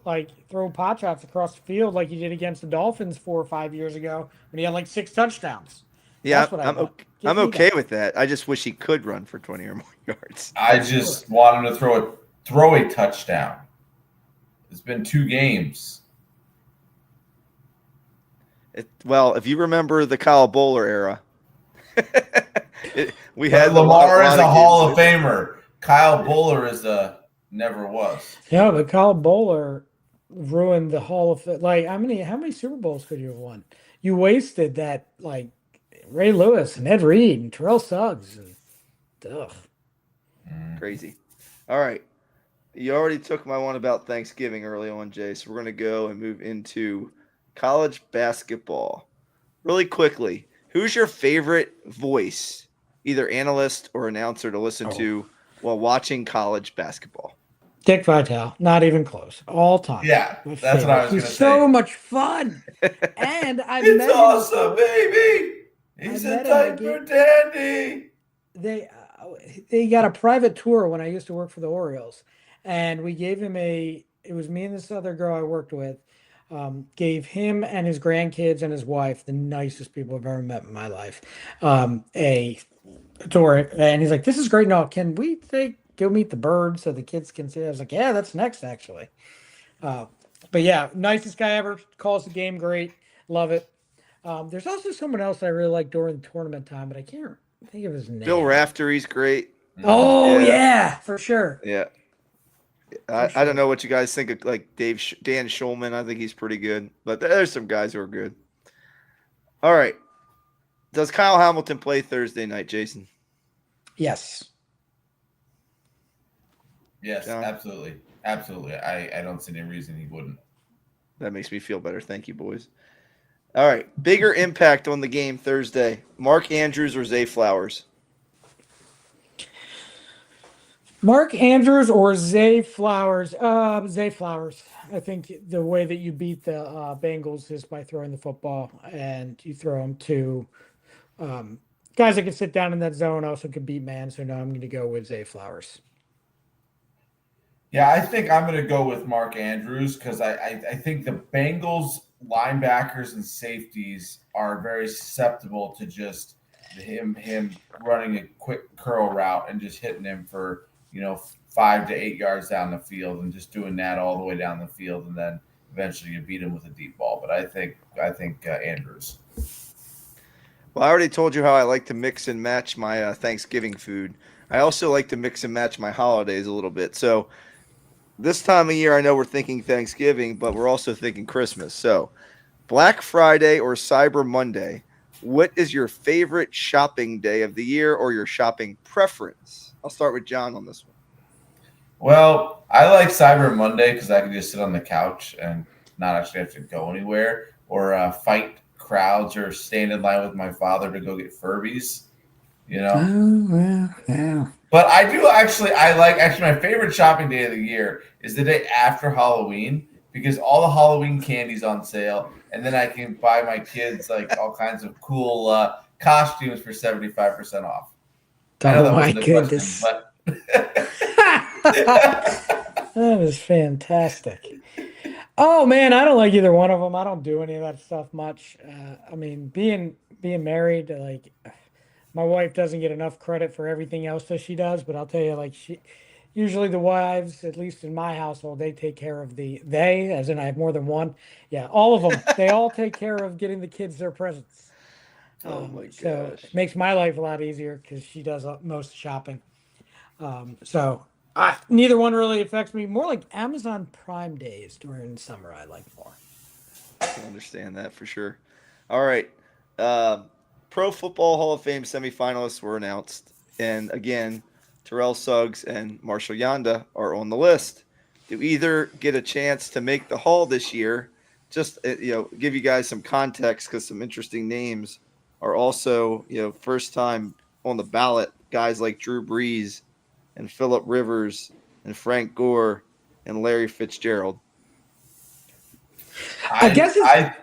like throw pot shots across the field like he did against the Dolphins 4 or 5 years ago when he had like 6 touchdowns? Yeah, That's what I want. Give I'm me okay that. with that. I just wish he could run for 20 or more yards. I just want him to throw a touchdown. It's been 2 games. Well, if you remember the Kyle Bowler era, we But had Lamar is a Hall of games. Famer. Kyle Buller never was. Yeah, but Kyle Bowler ruined the Hall of Fame. Like, how many Super Bowls could you have won? You wasted that, like, Ray Lewis and Ed Reed and Terrell Suggs and ugh. Crazy. All right. You already took my one about Thanksgiving early on, Jay. So we're going to go and move into college basketball. Really quickly, who's your favorite voice, either analyst or announcer, to listen to while watching college basketball? Dick Vitale, not even close. All time. Yeah, My that's what I was favorite. going to He's say. so much fun. And I've It's met him awesome, before. baby. He's I a met him, I diaper dandy. They got a private tour when I used to work for the Orioles, and we gave him it was me and this other girl I worked with. gave him and his grandkids and his wife, the nicest people I've ever met in my life, a tour. And he's like, "This is great. No, can we go meet the birds so the kids can see?" I was like, "Yeah, that's next, actually." Uh, but yeah, nicest guy ever. Calls the game great. Love it. There's also someone else I really like during the tournament time, but I can't think of his Bill name. Raftery's great. Oh Yeah. yeah, for sure. Yeah. For I don't sure. know what you guys think of like Dan Schulman. I think he's pretty good, but there's some guys who are good. All right. Does Kyle Hamilton play Thursday night, Jason? Yes. Yes, John? absolutely. Absolutely. I don't see any reason he wouldn't. That makes me feel better. Thank you, boys. All right. Bigger impact on the game Thursday. Mark Andrews or Zay Flowers? Mark Andrews or Zay Flowers? Zay Flowers. I think the way that you beat the Bengals is by throwing the football, and you throw them to guys that can sit down in that zone, also can beat man. So no, I'm going to go with Zay Flowers. Yeah, I think I'm going to go with Mark Andrews because I think the Bengals linebackers and safeties are very susceptible to just him running a quick curl route and just hitting him for 5 to 8 yards down the field and just doing that all the way down the field, and then eventually you beat him with a deep ball. But I think Andrews. Well, I already told you how I like to mix and match my Thanksgiving food. I also like to mix and match my holidays a little bit. So this time of year, I know we're thinking Thanksgiving, but we're also thinking Christmas. So Black Friday or Cyber Monday, what is your favorite shopping day of the year or your shopping preference? I'll start with John on this one. Well, I like Cyber Monday because I can just sit on the couch and not actually have to go anywhere or fight crowds or stand in line with my father to go get Furbies. Oh, well, yeah. But I like my favorite shopping day of the year is the day after Halloween because all the Halloween candy's on sale, and then I can buy my kids like all kinds of cool costumes for 75% off. I know Oh that my wasn't a goodness. question, That is fantastic. Oh man, I don't like either one of them. I don't do any of that stuff much. I mean, being married, like my wife doesn't get enough credit for everything else that she does. But I'll tell you, like usually the wives, at least in my household, they take care of they, as in I have more than one. Yeah, all of them. They all take care of getting the kids their presents. Oh my So gosh. it makes my life a lot easier because she does most shopping. So neither one really affects me. More like Amazon Prime days during summer, I like more. I can understand that for sure. All right. Uh, Pro Football Hall of Fame semifinalists were announced. And again, Terrell Suggs and Marshall Yanda are on the list. Do either get a chance to make the Hall this year? Just give you guys some context because some interesting names are also first time on the ballot. Guys like Drew Brees and Phillip Rivers and Frank Gore and Larry Fitzgerald. I guess it's.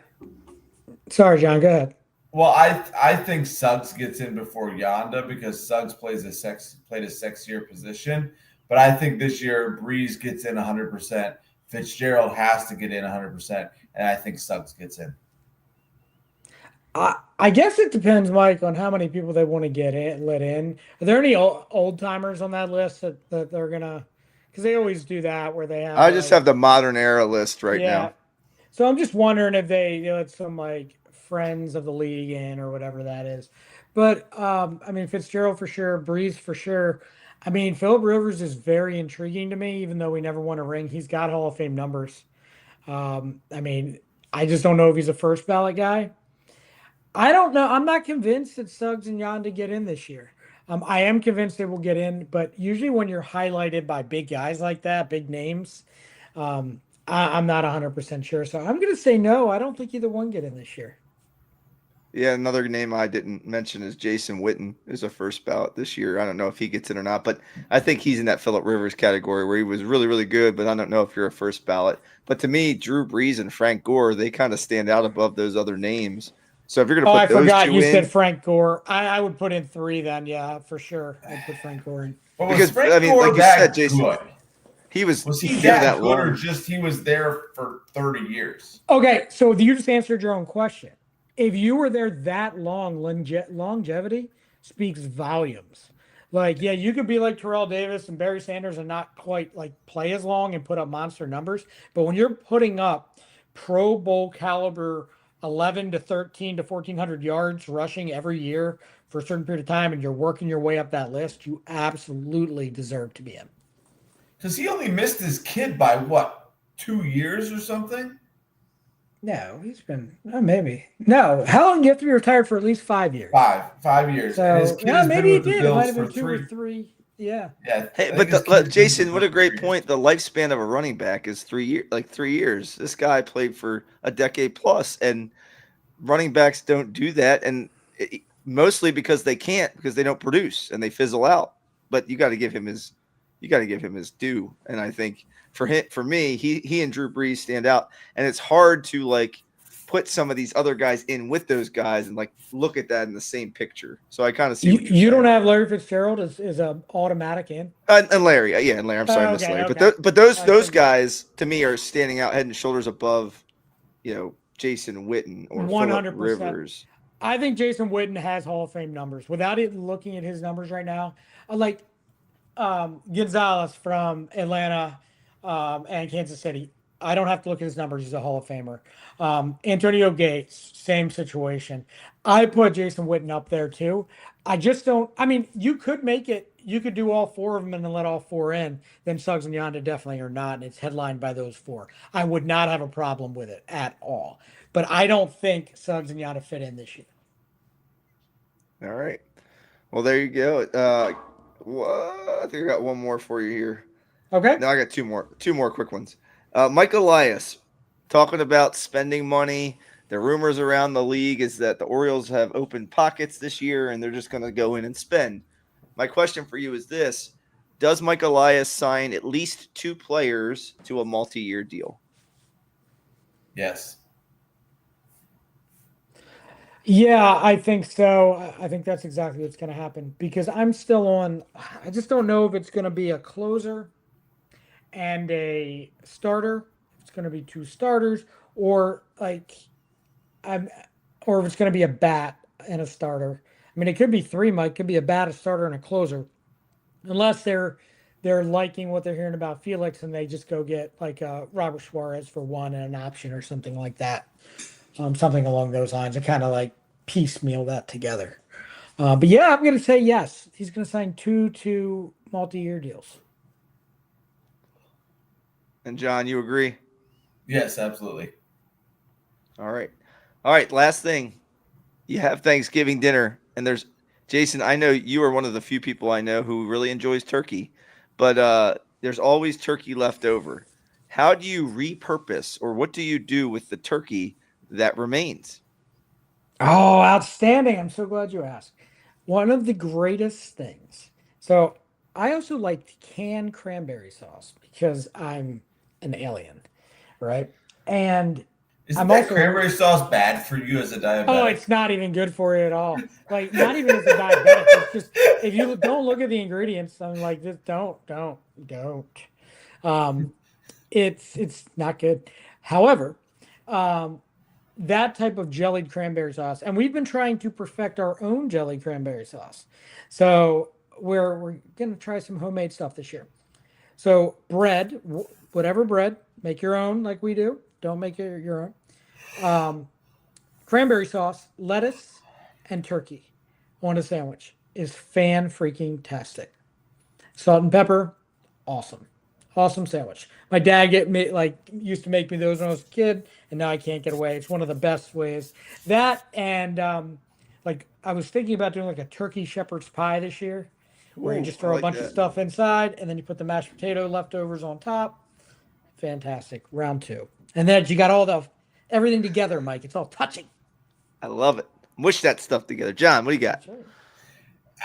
Sorry, John. Go ahead. Well, I think Suggs gets in before Yonda because Suggs played a sexier position. But I think this year Breeze gets in 100%. Fitzgerald has to get in 100%, and I think Suggs gets in. I guess it depends, Mike, on how many people they want to let in. Are there any old timers on that list that they're gonna? Because they always do that where they have. I just have the modern era list right now. So I'm just wondering if they let some like friends of the league in or whatever that is. But I mean Fitzgerald for sure, Breeze for sure. I mean Phillip Rivers is very intriguing to me, even though we never won a ring. He's got Hall of Fame numbers. I mean, I just don't know if he's a first ballot guy. I don't know. I'm not convinced that Suggs and Yonda get in this year. I am convinced they will get in, but usually when you're highlighted by big guys like that, big names, I'm not 100% sure. So I'm going to say no. I don't think either one get in this year. Yeah, another name I didn't mention is Jason Witten is a first ballot this year. I don't know if he gets in or not, but I think he's in that Phillip Rivers category where he was really, really good, but I don't know if you're a first ballot. But to me, Drew Brees and Frank Gore, they kind of stand out above those other names. So if you're going to put I those forgot two you in, said Frank Gore. I would put in 3 then. Yeah, for sure. I'd put Frank Gore in. But because was Frank I mean, Gore like you that said, Jason, good? Was he he's there that that good, or long. just he was there for 30 years? Okay, so you just answered your own question. If you were there that long, longevity speaks volumes. Like, yeah, you could be like Terrell Davis and Barry Sanders and not quite like play as long and put up monster numbers. But when you're putting up Pro Bowl caliber 11 to 13 to 1400 yards rushing every year for a certain period of time and you're working your way up that list, you absolutely deserve to be in. Because he only missed his kid by what, 2 years or something? No, he's been maybe no. How long do you have to be retired for at least 5 years? 5 years, and his So kid yeah, has been maybe he with the did. It might Bills have for been two or three. three. Yeah. Yeah, Hey, I but think his kid's been with Jason, what them a for great 3 years. point. The lifespan of a running back is 3 years, like 3 years. This guy played for a decade plus, and running backs don't do that, and mostly because they can't, because they don't produce and they fizzle out. But you got to give him his due. And I think for me, he and Drew Brees stand out, and it's hard to like put some of these other guys in with those guys and like look at that in the same picture. So I kind of see You what you're you don't saying. have Larry Fitzgerald as a automatic in. And Larry, yeah, and Larry. I'm sorry, I missed Okay, Larry. okay. But those Figured. guys to me are standing out head and shoulders above, Jason Witten or Phillip 100%. Rivers. I think Jason Witten has Hall of Fame numbers. Without it looking at his numbers right now, like Gonzalez from Atlanta and Kansas City. I don't have to look at his numbers. He's a Hall of Famer. Antonio Gates, same situation. I put Jason Witten up there too. I just don't. I mean, you could make it. You could do all four of them and then let all four in. Then Suggs and Yonda definitely are not. And it's headlined by those four. I would not have a problem with it at all. But I don't think Suggs and Yonda fit in this year. All right. Well, there you go. I think I got one more for you here. Okay. No, I got two more quick ones. Mike Elias talking about spending money. The rumors around the league is that the Orioles have open pockets this year and they're just going to go in and spend. My question for you is this: does Mike Elias sign at least two players to a multi-year deal? Yes. Yeah, I think so. I think that's exactly what's going to happen because I'm still on. I just don't know if it's going to be a closer and a starter. If it's going to be two starters, or like I'm, or if it's going to be a bat and a starter. I mean, it could be three. Mike, it could be a bat, a starter, and a closer, unless they're liking what they're hearing about Felix and they just go get like Robert Suarez for one and an option or something like that. Something along those lines, and kind of like piecemeal that together. But yeah, I'm going to say yes. He's going to sign two multi-year deals. And John, you agree? Yes, absolutely. All right. All right. Last thing. You have Thanksgiving dinner, and there's Jason. I know you are one of the few people I know who really enjoys turkey, but there's always turkey left over. How do you repurpose, or what do you do with the turkey that remains? Oh, outstanding. I'm so glad you asked. One of the greatest things. So I also like canned cranberry sauce because I'm an alien, right? And Isn't I'm that also cranberry sauce bad for you as a oh, diabetic? it's not even good for you at all. Like not even as a diabetic. It's just if you don't look at the ingredients, I'm like, just don't. Um, it's not good. However, um, that type of jellied cranberry sauce, and we've been trying to perfect our own jellied cranberry sauce. So we're gonna try some homemade stuff this year. So bread, whatever bread, make your own like we do. Don't make it your own. Um, Cranberry sauce, lettuce, and turkey on a sandwich is fan freaking tastic. Salt and pepper, awesome. Awesome sandwich. My dad get me like used to make me those when I was a kid, and now I can't get away. It's one of the best ways. That and like I was thinking about doing like a turkey shepherd's pie this year, where you Ooh, just I throw a like bunch of that. stuff inside, and then you put the mashed potato leftovers on top. Fantastic. Round two, and then you got all the everything together, Mike. It's all touching. I love it. Mush that stuff together. John, what do you got? That's right.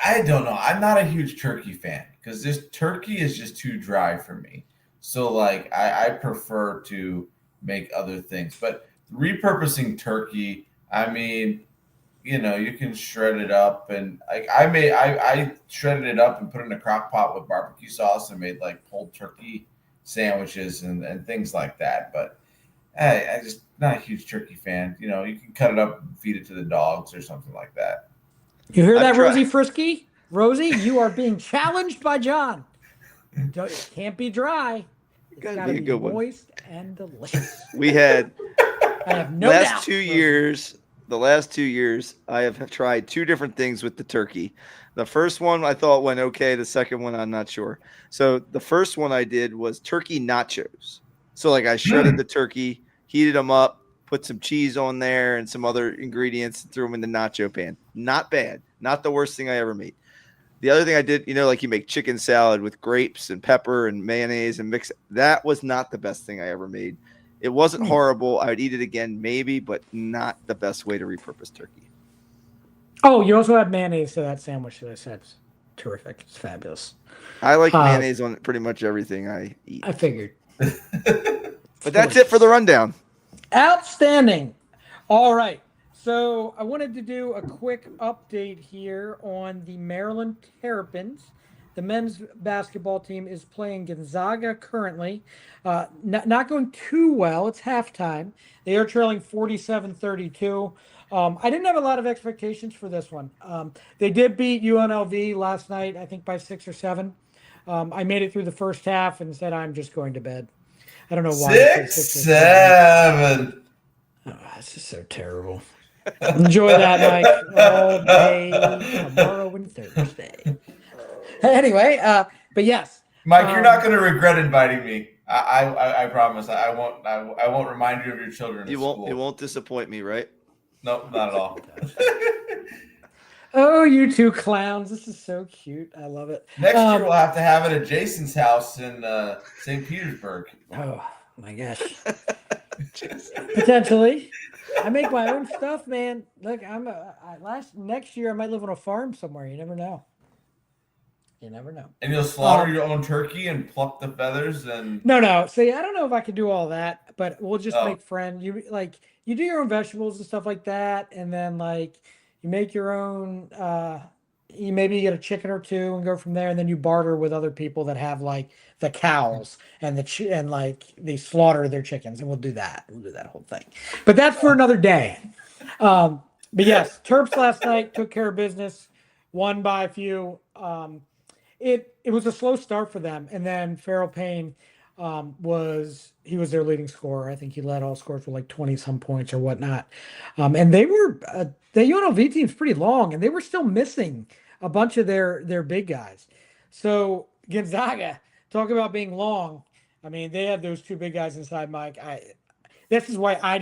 I don't know. I'm not a huge turkey fan because this turkey is just too dry for me. So like I prefer to make other things. But repurposing turkey, I mean, you can shred it up and like I shredded it up and put it in a crock pot with barbecue sauce and made like pulled turkey sandwiches and things like that. But I just not a huge turkey fan. You know, you can cut it up and feed it to the dogs or something like that. You hear that, I've tried- Rosie Frisky? Rosie, you are being challenged by John. It can't be dry. It's Gotta got to be a be good one. moist and delicious. We had I have no last doubt. 2 Rosie. years. The last 2 years, I have tried 2 different things with the turkey. The first one I thought went okay. The second one, I'm not sure. So the first one I did was turkey nachos. So like I shredded the turkey, heated them up, put some cheese on there and some other ingredients, and threw them in the nacho pan. Not bad. Not the worst thing I ever made. The other thing I did, like you make chicken salad with grapes and pepper and mayonnaise and mix. That was not the best thing I ever made. It wasn't horrible. I would eat it again, maybe, but not the best way to repurpose turkey. Oh, you also have mayonnaise to that sandwich that I said. It's terrific. It's fabulous. I like mayonnaise on pretty much everything I eat. I figured. But that's it for the rundown. Outstanding. All right. So I wanted to do a quick update here on the Maryland Terrapins. The men's basketball team is playing Gonzaga currently. Not going too well. It's halftime. They are trailing 47-32. I didn't have a lot of expectations for this one. They did beat UNLV last night, I think by 6 or 7. I made it through the first half and said, I'm just going to bed. I don't know why. 6-7. Oh, this is so terrible. Enjoy that, Mike, all day, tomorrow and Thursday. Anyway, but yes. Mike, you're not going to regret inviting me. I promise. I won't remind you of your children. You won't disappoint me, right? Nope, not at all. Oh, you two clowns. This is so cute. I love it. Next year we'll have to have it at Jason's house in St. Petersburg. Oh, my gosh. Potentially. I make my own stuff, man. Look, next year I might live on a farm somewhere. You never know. You never know. And you'll slaughter your own turkey and pluck the feathers and No. See, I don't know if I could do all that, but we'll just make friends. You do your own vegetables and stuff like that, and then you make your own. You maybe get a chicken or two and go from there, and then you barter with other people that have the cows and they slaughter their chickens, and we'll do that. We'll do that whole thing. But that's for another day. But yes, Terps last night took care of business, won by a few. It was a slow start for them, and then Farrell Payne was their leading scorer. I think he led all scores with 20 some points or whatnot. And they were the UNLV team's pretty long, and they were still missing a bunch of their big guys. So Gonzaga, talk about being long. I mean, they had those two big guys inside Mike. This is why I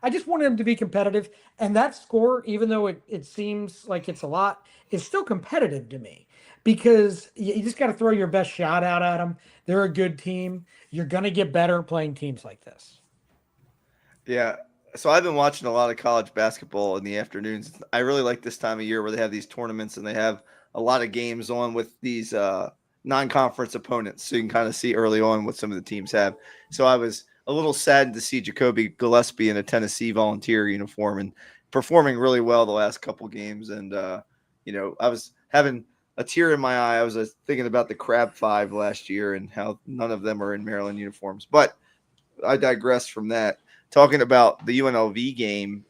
just wanted them to be competitive. And that score, even though it seems like it's a lot, is still competitive to me. Because you just got to throw your best shot out at them. They're a good team. You're going to get better playing teams like this. Yeah. So I've been watching a lot of college basketball in the afternoons. I really like this time of year where they have these tournaments and they have a lot of games on with these non-conference opponents. So you can kind of see early on what some of the teams have. So I was a little saddened to see Jacoby Gillespie in a Tennessee Volunteer uniform and performing really well the last couple games. And, I was having a tear in my eye. I was thinking about the Crab Five last year and how none of them are in Maryland uniforms. But I digress from that. Talking about the UNLV game,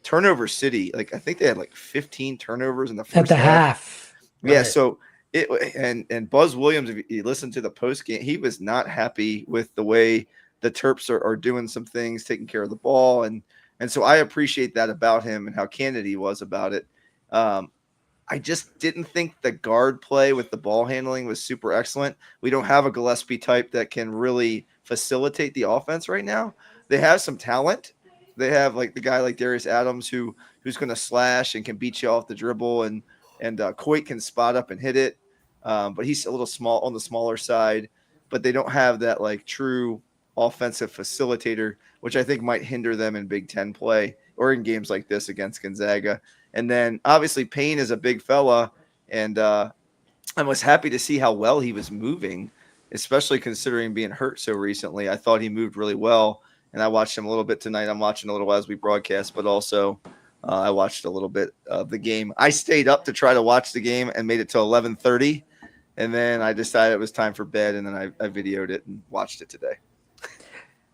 Turnover City, I think they had 15 turnovers in the first at the half. Yeah, Right. so and Buzz Williams, if you listen to the post game, he was not happy with the way the Terps are doing some things, taking care of the ball, and so I appreciate that about him and how candid he was about it. I just didn't think the guard play with the ball handling was super excellent. We don't have a Gillespie type that can really facilitate the offense right now. They have some talent. They have the guy like Darius Adams who's going to slash and can beat you off the dribble, and Coit can spot up and hit it. But he's a little small on the smaller side. But they don't have that true offensive facilitator, which I think might hinder them in Big Ten play or in games like this against Gonzaga. And then obviously Payne is a big fella, and I was happy to see how well he was moving, especially considering being hurt so recently. I thought he moved really well, and I watched him a little bit tonight. I'm watching a little as we broadcast, but also I watched a little bit of the game. I stayed up to try to watch the game and made it to 11:30, And then I decided it was time for bed, and then I videoed it and watched it today.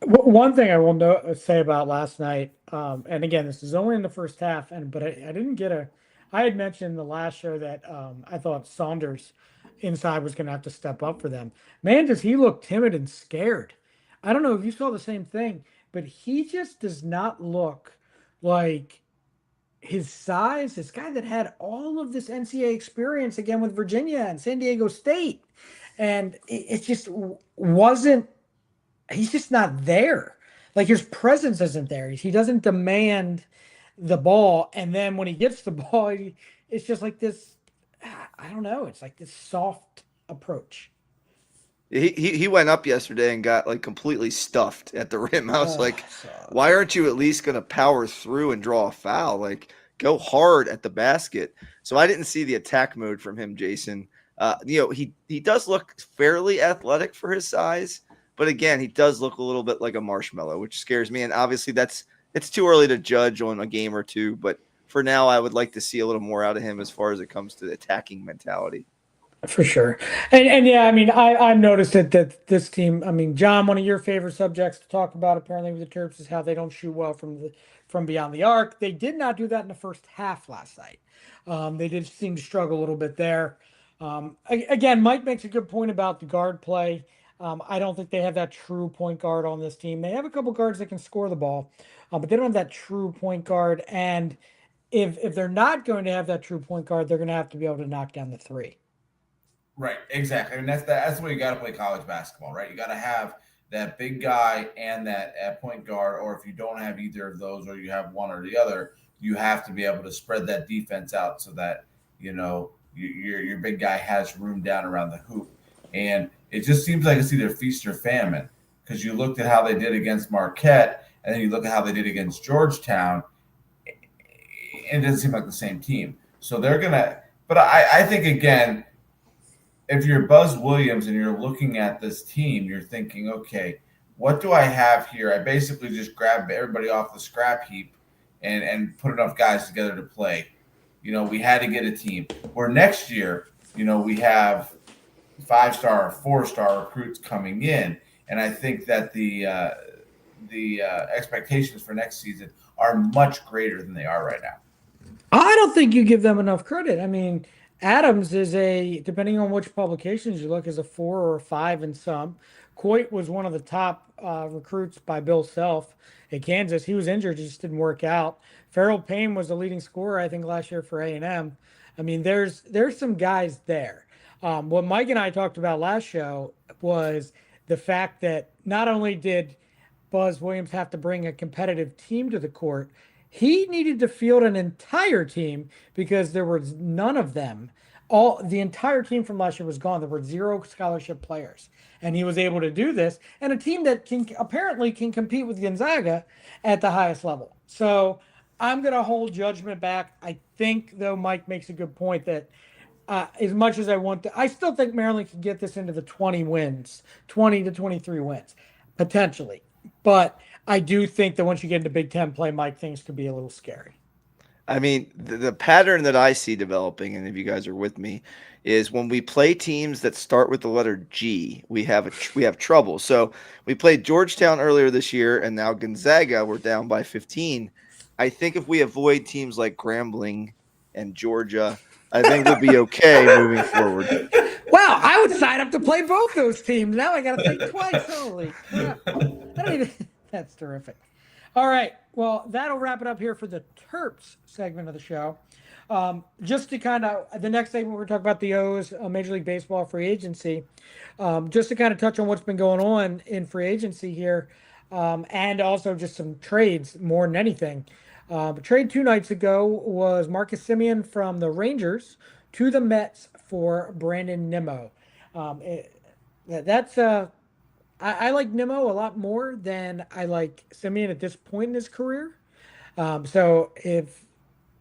One thing I will say about last night, and again, this is only in the first half, but I didn't get a. I had mentioned in the last show that I thought Saunders inside was going to have to step up for them. Man, does he look timid and scared? I don't know if you saw the same thing, but he just does not look like his size. This guy that had all of this NCAA experience again with Virginia and San Diego State, and it just wasn't, he's just not there. Like his presence isn't there. He doesn't demand the ball, and then when he gets the ball, it's just like this. I don't know. It's like this soft approach. He went up yesterday and got like completely stuffed at the rim. I was like, So why aren't you at least going to power through and draw a foul? Like, go hard at the basket. So I didn't see the attack mode from him, Jason. He does look fairly athletic for his size, but again, he does look a little bit like a marshmallow, which scares me. And obviously, it's too early to judge on a game or two. But for now, I would like to see a little more out of him as far as it comes to the attacking mentality. for sure. And yeah, I mean, I've noticed that this team, I mean, John, one of your favorite subjects to talk about apparently with the Terps is how they don't shoot well from beyond the arc. They did not do that in the first half last night. They did seem to struggle a little bit there. Again, Mike makes a good point about the guard play. I don't think they have that true point guard on this team. They have a couple guards that can score the ball, but they don't have that true point guard. And if they're not going to have that true point guard, they're going to have to be able to knock down the three. Right, exactly. I mean, that's the way you got to play college basketball, right? You got to have that big guy and that point guard, or if you don't have either of those, or you have one or the other, you have to be able to spread that defense out so that your big guy has room down around the hoop. And it just seems like it's either feast or famine, because you looked at how they did against Marquette, and then you look at how they did against Georgetown, and it doesn't seem like the same team. So they're gonna. But I think again, if you're Buzz Williams and you're looking at this team, you're thinking, okay, what do I have here? I basically just grabbed everybody off the scrap heap and put enough guys together to play. We had to get a team. Where next year, we have 5-star or 4-star recruits coming in, and I think that the expectations for next season are much greater than they are right now. I don't think you give them enough credit. I mean, Adams is depending on which publications you look, is a 4 or a 5 in some. Coit was one of the top recruits by Bill Self at Kansas. He was injured, he just didn't work out. Farrell Payne was the leading scorer, I think, last year for A&M. I mean, there's some guys there. What Mike and I talked about last show was the fact that not only did Buzz Williams have to bring a competitive team to the court, he needed to field an entire team because there was none of them. The entire team from last year was gone. There were 0 scholarship players, and he was able to do this. And a team that can compete with Gonzaga at the highest level. So I'm going to hold judgment back. I think, though, Mike makes a good point that as much as I still think Maryland can get this into the 20 to 23 wins, potentially. But I do think that once you get into Big Ten play, Mike, things could be a little scary. I mean, the pattern that I see developing, and if you guys are with me, is when we play teams that start with the letter G, we have trouble. So we played Georgetown earlier this year, and now Gonzaga, we're down by 15. I think if we avoid teams like Grambling and Georgia, I think we'll be okay moving forward. Wow, I would sign up to play both those teams. Now I got to think twice. Holy crap. That's terrific. All right. Well, that'll wrap it up here for the Terps segment of the show. Just to kind of, the next segment, we're talking about the O's, Major League Baseball free agency. Just to kind of touch on what's been going on in free agency here, and also just some trades more than anything. A trade 2 nights ago was Marcus Semien from the Rangers to the Mets for Brandon Nimmo. I like Nimmo a lot more than I like Semien at this point in his career. So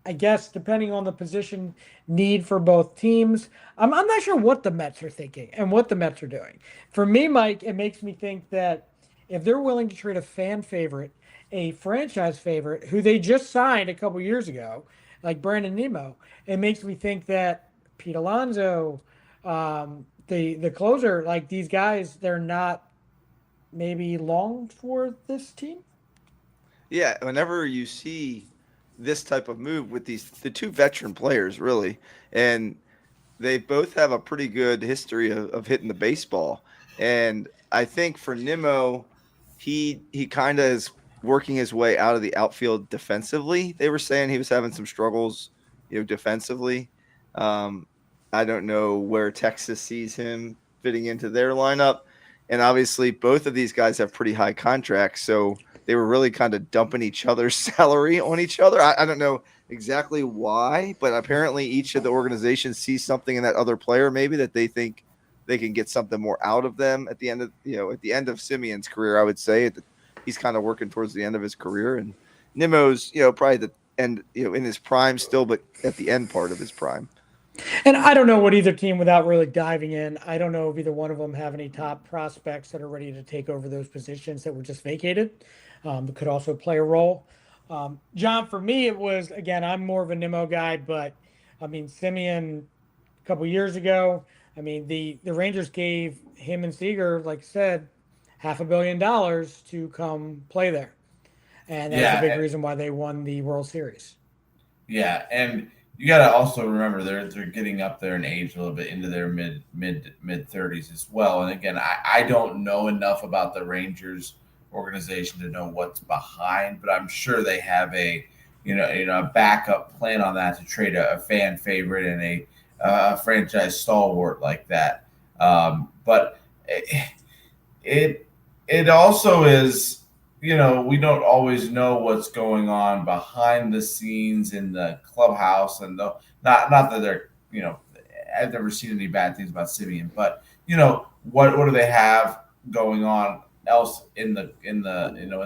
I guess depending on the position need for both teams, I'm not sure what the Mets are thinking and what the Mets are doing. For me, Mike, it makes me think that if they're willing to trade a fan favorite, a franchise favorite who they just signed a couple years ago, like Brandon Nimmo, it makes me think that Pete Alonso, The closer, like these guys, they're not maybe long for this team. Yeah, whenever you see this type of move with the two veteran players, really, and they both have a pretty good history of hitting the baseball. And I think for Nimmo, he kind of is working his way out of the outfield defensively. They were saying he was having some struggles, defensively. Um, I don't know where Texas sees him fitting into their lineup. And obviously, both of these guys have pretty high contracts, so they were really kind of dumping each other's salary on each other. I don't know exactly why, but apparently each of the organizations sees something in that other player, maybe that they think they can get something more out of them at the end of Simeon's career. I would say that he's kind of working towards the end of his career, and Nimmo's probably the end in his prime still, but at the end part of his prime. And I don't know what either team, without really diving in, I don't know if either one of them have any top prospects that are ready to take over those positions that were just vacated. That could also play a role. John, for me, it was again. I'm more of a Nimmo guy, but I mean Simeon a couple years ago. I mean the Rangers gave him and Seager, like I said, $500 million to come play there, and that was a big Yeah, reason why they won the World Series. yeah, and you got to also remember they're getting up there in age a little bit into their mid 30s as well. And again, I don't know enough about the Rangers organization to know what's behind, but I'm sure they have a a backup plan on that to trade a fan favorite and a franchise stalwart like that. But it it also is, we don't always know what's going on behind the scenes in the clubhouse, and not that they're, I've never seen any bad things about Simeon, but what do they have going on else in the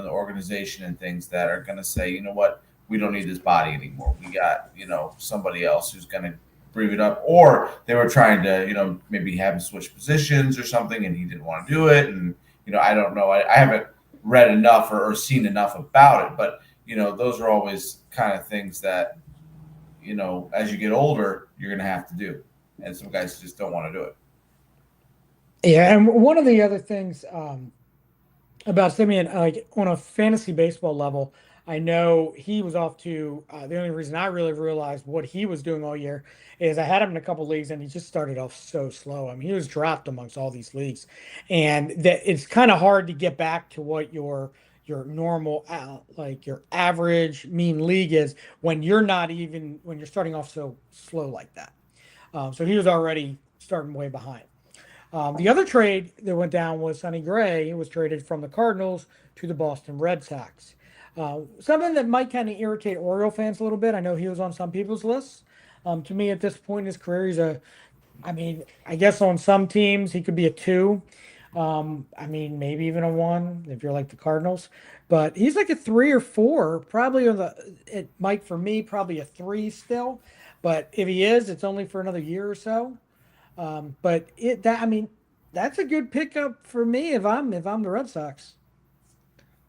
organization and things that are going to say, what, we don't need this body anymore. We got somebody else who's going to breathe it up, or they were trying to maybe have him switch positions or something, and he didn't want to do it, and I don't know. I haven't read enough or seen enough about it, but those are always kind of things that as you get older, you're going to have to do, and some guys just don't want to do it. Yeah, and one of the other things about Simeon, like on a fantasy baseball level, I know he was off to. The only reason I really realized what he was doing all year is I had him in a couple leagues, and he just started off so slow. I mean, he was dropped amongst all these leagues, and that it's kind of hard to get back to what your normal, like your average mean league is when you're not even when you're starting off so slow like that. So he was already starting way behind. The other trade that went down was Sonny Gray. He was traded from the Cardinals to the Boston Red Sox. Something that might kind of irritate Oriole fans a little bit. I know he was on some people's lists. To me, at this point in his career, I mean, I guess on some teams he could be a two. I mean, maybe even a one if you're like the Cardinals. But he's like a three or four, probably on it might for me, probably a three still. But if he is, it's only for another year or so. But I mean, that's a good pickup for me if I'm the Red Sox.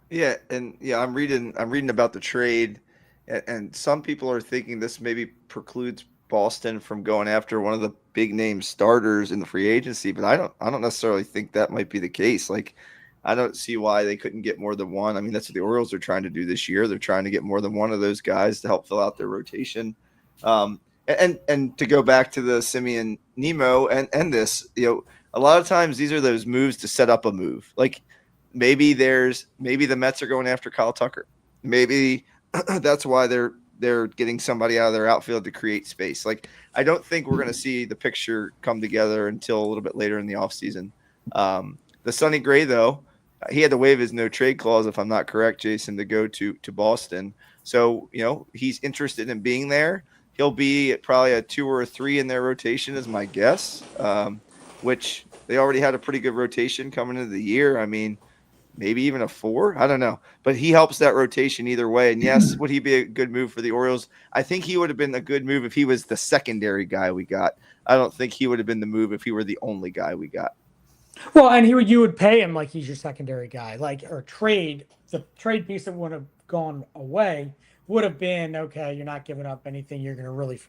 Yeah, and yeah, I'm reading about the trade, and some people are thinking this maybe precludes Boston from going after one of the big name starters in the free agency, but I don't necessarily think that might be the case. Like, I don't see why they couldn't get more than one. I mean, that's what the Orioles are trying to do this year. They're trying to get more than one of those guys to help fill out their rotation. And to go back to the Simeon Nemo and this, a lot of times these are those moves to set up a move. Like maybe the Mets are going after Kyle Tucker. Maybe that's why they're getting somebody out of their outfield to create space. Like, I don't think we're going to see the picture come together until a little bit later in the offseason. The Sonny Gray, though, he had to waive his no trade clause, if I'm not correct, Jason, to go to Boston. So, he's interested in being there. He'll be probably a two or a three in their rotation, is my guess, which they already had a pretty good rotation coming into the year. I mean, maybe even a four. I don't know. But he helps that rotation either way. And yes, would he be a good move for the Orioles? I think he would have been a good move if he was the secondary guy we got. I don't think he would have been the move if he were the only guy we got. Well, and you would pay him like he's your secondary guy, like or trade the trade piece that would have gone away would have been okay. You're not giving up anything. You're going to really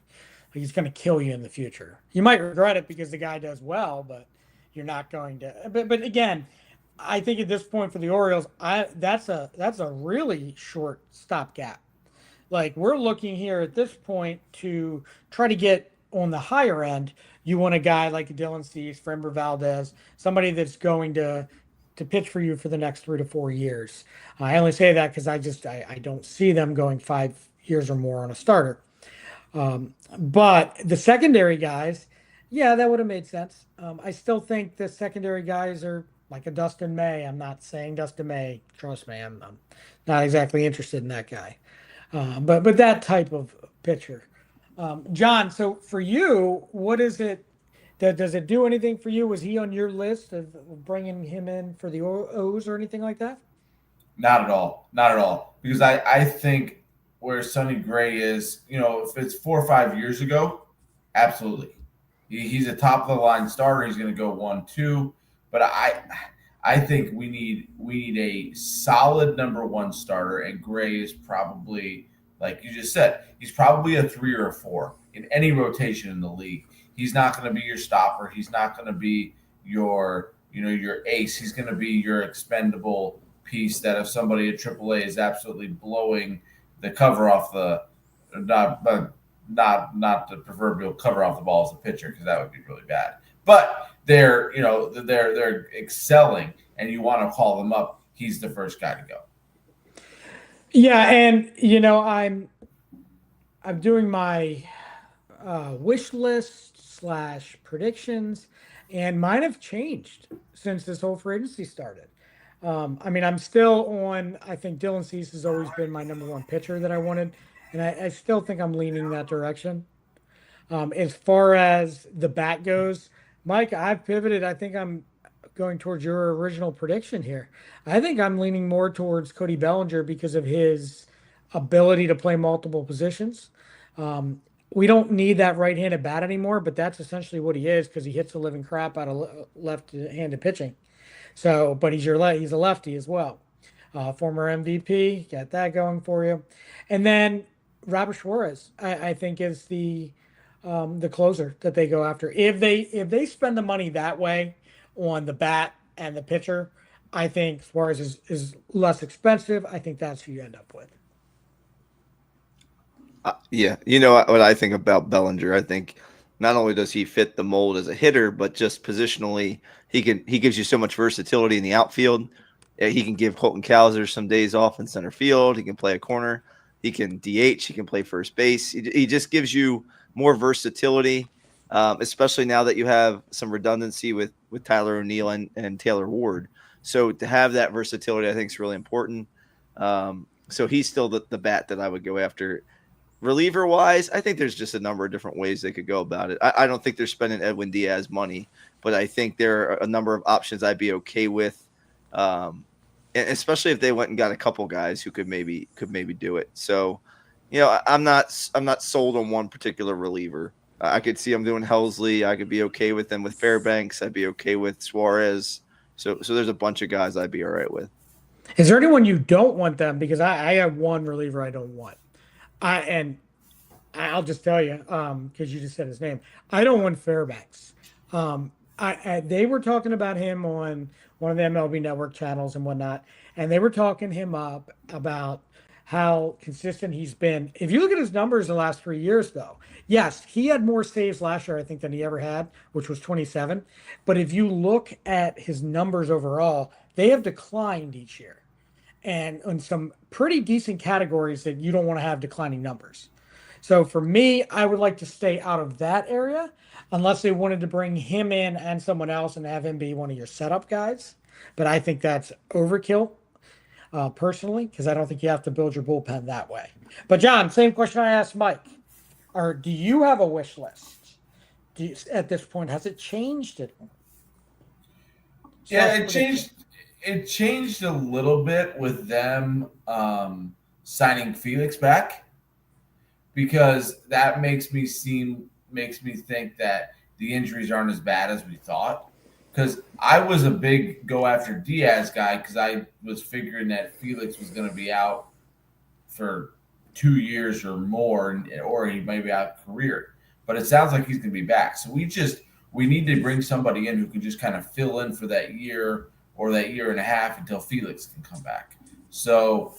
Like, he's going to kill you in the future. You might regret it because the guy does well, but you're not going to. But again, I think at this point for the Orioles, that's a really short stopgap. Like, we're looking here at this point to try to get on the higher end. You want a guy like Dylan Cease, Framber Valdez, somebody that's going to pitch for you for the next 3 to 4 years. I only say that because I don't see them going 5 years or more on a starter. But the secondary guys, yeah, that would have made sense. I still think the secondary guys are like a Dustin May. I'm not saying Dustin May. Trust me, I'm not exactly interested in that guy. But that type of pitcher. John, so for you, what is it? Does it do anything for you? Was he on your list of bringing him in for the O's or anything like that? Not at all. Not at all. Because I think where Sonny Gray is, if it's 4 or 5 years ago, absolutely. He's a top of the line starter. He's going to go 1-2. But I think we need a solid number one starter, and Gray is probably, like you just said, he's probably a 3 or a 4 in any rotation in the league. He's not going to be your stopper. He's not going to be your ace. He's going to be your expendable piece that if somebody at AAA is absolutely blowing the cover off the not the proverbial cover off the ball as a pitcher, because that would be really bad. But they're excelling, and you want to call them up. He's the first guy to go. Yeah, and I'm doing my wish list / predictions, and mine have changed since this whole free agency started. I'm still on. I think Dylan Cease has always been my number one pitcher that I wanted, and I still think I'm leaning that direction. As far as the bat goes, Mike, I've pivoted. I think I'm going towards your original prediction here. I think I'm leaning more towards Cody Bellinger because of his ability to play multiple positions. We don't need that right-handed bat anymore, but that's essentially what he is because he hits the living crap out of left-handed pitching. So, but he's a lefty as well. Former MVP, got that going for you. And then Robert Suarez, I think, is the closer that they go after. If they spend the money that way on the bat and the pitcher, I think Suarez is less expensive. I think that's who you end up with. Yeah, you know what I think about Bellinger. I think not only does he fit the mold as a hitter, but just positionally, he gives you so much versatility in the outfield. He can give Colton Cowser some days off in center field. He can play a corner. He can DH. He can play first base. He just gives you more versatility, especially now that you have some redundancy with Tyler O'Neill and Taylor Ward. So to have that versatility, I think is really important. So he's still the bat that I would go after. Reliever wise, I think there's just a number of different ways they could go about it. I don't think they're spending Edwin Diaz money, but I think there are a number of options I'd be okay with, especially if they went and got a couple guys who could maybe do it. So, I'm not sold on one particular reliever. I could see them doing Helsley. I could be okay with them with Fairbanks. I'd be okay with Suarez. So there's a bunch of guys I'd be all right with. Is there anyone you don't want them? Because I have one reliever I don't want. I'll just tell you, because you just said his name. I don't want Fairbanks. They were talking about him on one of the MLB Network channels and whatnot, and they were talking him up about how consistent he's been. If you look at his numbers the last 3 years, though, yes, he had more saves last year, I think, than he ever had, which was 27. But if you look at his numbers overall, they have declined each year. And in some pretty decent categories that you don't want to have declining numbers. So for me, I would like to stay out of that area unless they wanted to bring him in and someone else and have him be one of your setup guys. But I think that's overkill, personally, because I don't think you have to build your bullpen that way. But John, same question I asked Mike. Do you have a wish list? At this point, has it changed at all? Yeah, it changed. It changed a little bit with them signing Felix back, because that makes me think that the injuries aren't as bad as we thought. Because I was a big go after Diaz guy, because I was figuring that Felix was going to be out for 2 years or more, or he might be out of career. but it sounds like he's going to be back. So we need to bring somebody in who can just kind of fill in for that year or that year and a half until Felix can come back. So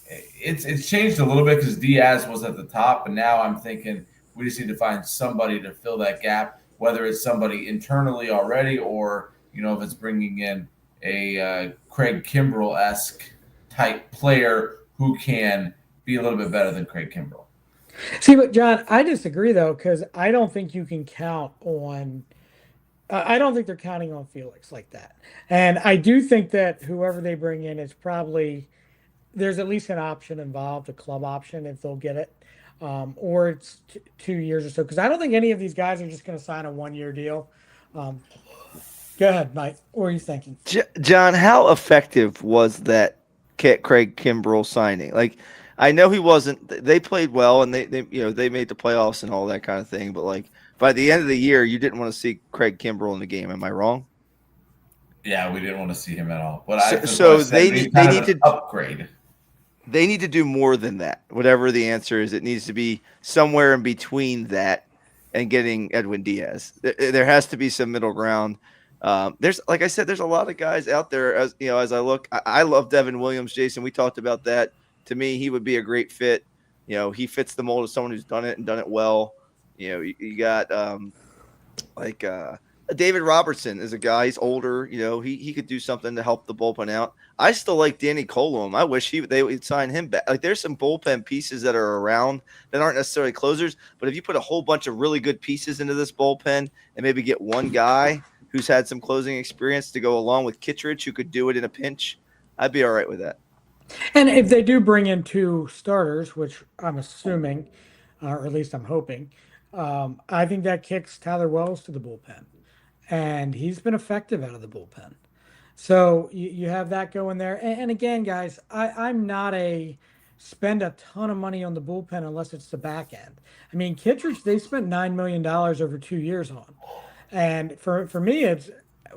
it's changed a little bit because Diaz was at the top, and now I'm thinking we just need to find somebody to fill that gap, whether it's somebody internally already or if it's bringing in a Craig Kimbrell-esque type player who can be a little bit better than Craig Kimbrell. See, but John, I disagree though, because I don't think you can count on. I don't think they're counting on Felix like that, and I do think that whoever they bring in is probably there's at least an option involved, a club option if they'll get it, or it's 2 years or so. Because I don't think any of these guys are just going to sign a 1 year deal. Um, Go ahead, Mike. What are you thinking? John, how effective was that Craig Kimbrell signing? Like, I know he wasn't. They played well, and they made the playoffs and all that kind of thing. But like by the end of the year, you didn't want to see Craig Kimbrell in the game. Am I wrong? Yeah, we didn't want to see him at all. But they need to upgrade. They need to do more than that. Whatever the answer is, it needs to be somewhere in between that and getting Edwin Diaz. There has to be some middle ground. There's, like I said, there's a lot of guys out there. As I look, I love Devin Williams. Jason, we talked about that. To me, he would be a great fit. He fits the mold of someone who's done it and done it well. You got David Robertson is a guy. He's older. He could do something to help the bullpen out. I still like Danny Colom. I wish they would sign him back. Like, there's some bullpen pieces that are around that aren't necessarily closers, but if you put a whole bunch of really good pieces into this bullpen and maybe get one guy who's had some closing experience to go along with Kittredge, who could do it in a pinch, I'd be all right with that. And if they do bring in 2 starters, which I'm assuming, or at least I'm hoping, I think that kicks Tyler Wells to the bullpen. And he's been effective out of the bullpen. So you have that going there. And again, guys, I'm not a spend a ton of money on the bullpen unless it's the back end. I mean, Kittredge, they spent $9 million over 2 years on. And for me, it's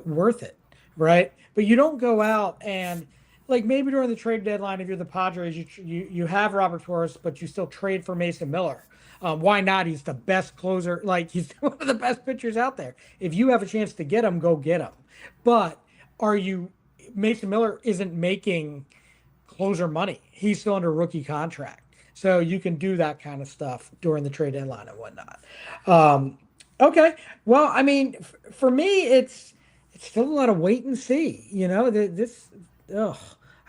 worth it, right? But you don't go out and, like, maybe during the trade deadline, if you're the Padres, you have Robert Torres, but you still trade for Mason Miller. Why not? He's the best closer. Like, he's one of the best pitchers out there. If you have a chance to get him, go get him. But Mason Miller isn't making closer money. He's still under rookie contract. So you can do that kind of stuff during the trade deadline and whatnot. Okay. Well, I mean, for me, it's still a lot of wait and see. I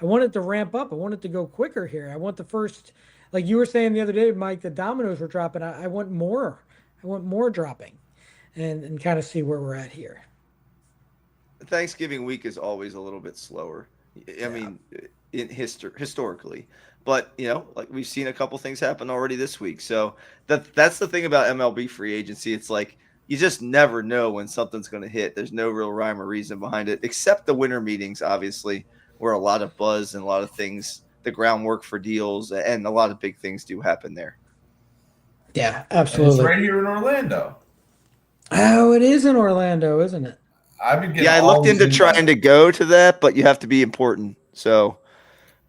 want it to ramp up. I want it to go quicker here. I want the first, like you were saying the other day, Mike, the dominoes were dropping. I want more. I want more dropping, and kind of see where we're at here. Thanksgiving week is always a little bit slower. I mean, in historically, but like we've seen a couple things happen already this week. So that's the thing about MLB free agency. It's like you just never know when something's going to hit. There's no real rhyme or reason behind it, except the winter meetings, obviously, where a lot of buzz and a lot of things, the groundwork for deals, and a lot of big things do happen there. Yeah, absolutely. And it's right here in Orlando. Oh, it is in Orlando, isn't it? I looked into trying to go to that, but you have to be important. So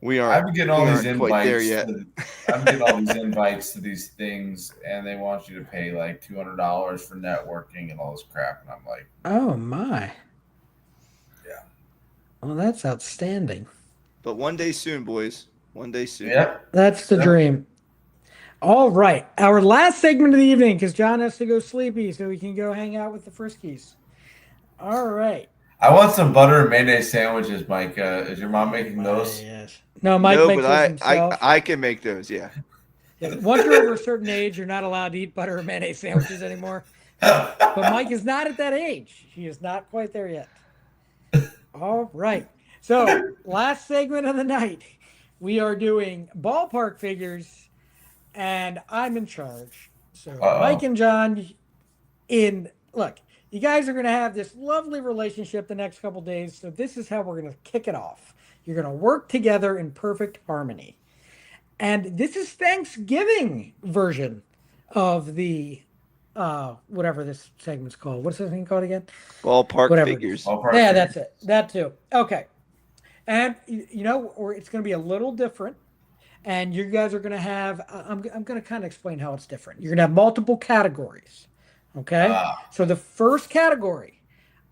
we aren't. I've been getting all these invites there yet. I'm getting all these invites to these things, and they want you to pay like $200 for networking and all this crap, and I'm like, oh my. Yeah. Well, that's outstanding. But one day soon, boys. One day soon. Yeah. That's the dream. All right. Our last segment of the evening, because John has to go sleepy, so we can go hang out with the Friskies. All right. I want some butter and mayonnaise sandwiches, Mike. Is your mom making those? Yes. No, Mike makes those himself. I can make those, yeah. Once you're over a certain age, you're not allowed to eat butter or mayonnaise sandwiches anymore. But Mike is not at that age. He is not quite there yet. All right. So, last segment of the night, we are doing ballpark figures, and I'm in charge. So, Mike and John, look, you guys are going to have this lovely relationship the next couple days. So, this is how we're going to kick it off. You're going to work together in perfect harmony. And this is Thanksgiving version of the whatever this segment's called. What's this thing called again? Ballpark figures. Yeah, that's it. That too. Okay. And it's going to be a little different. And you guys are going to have I'm going to kind of explain how it's different. You're going to have multiple categories. Okay. So the first category,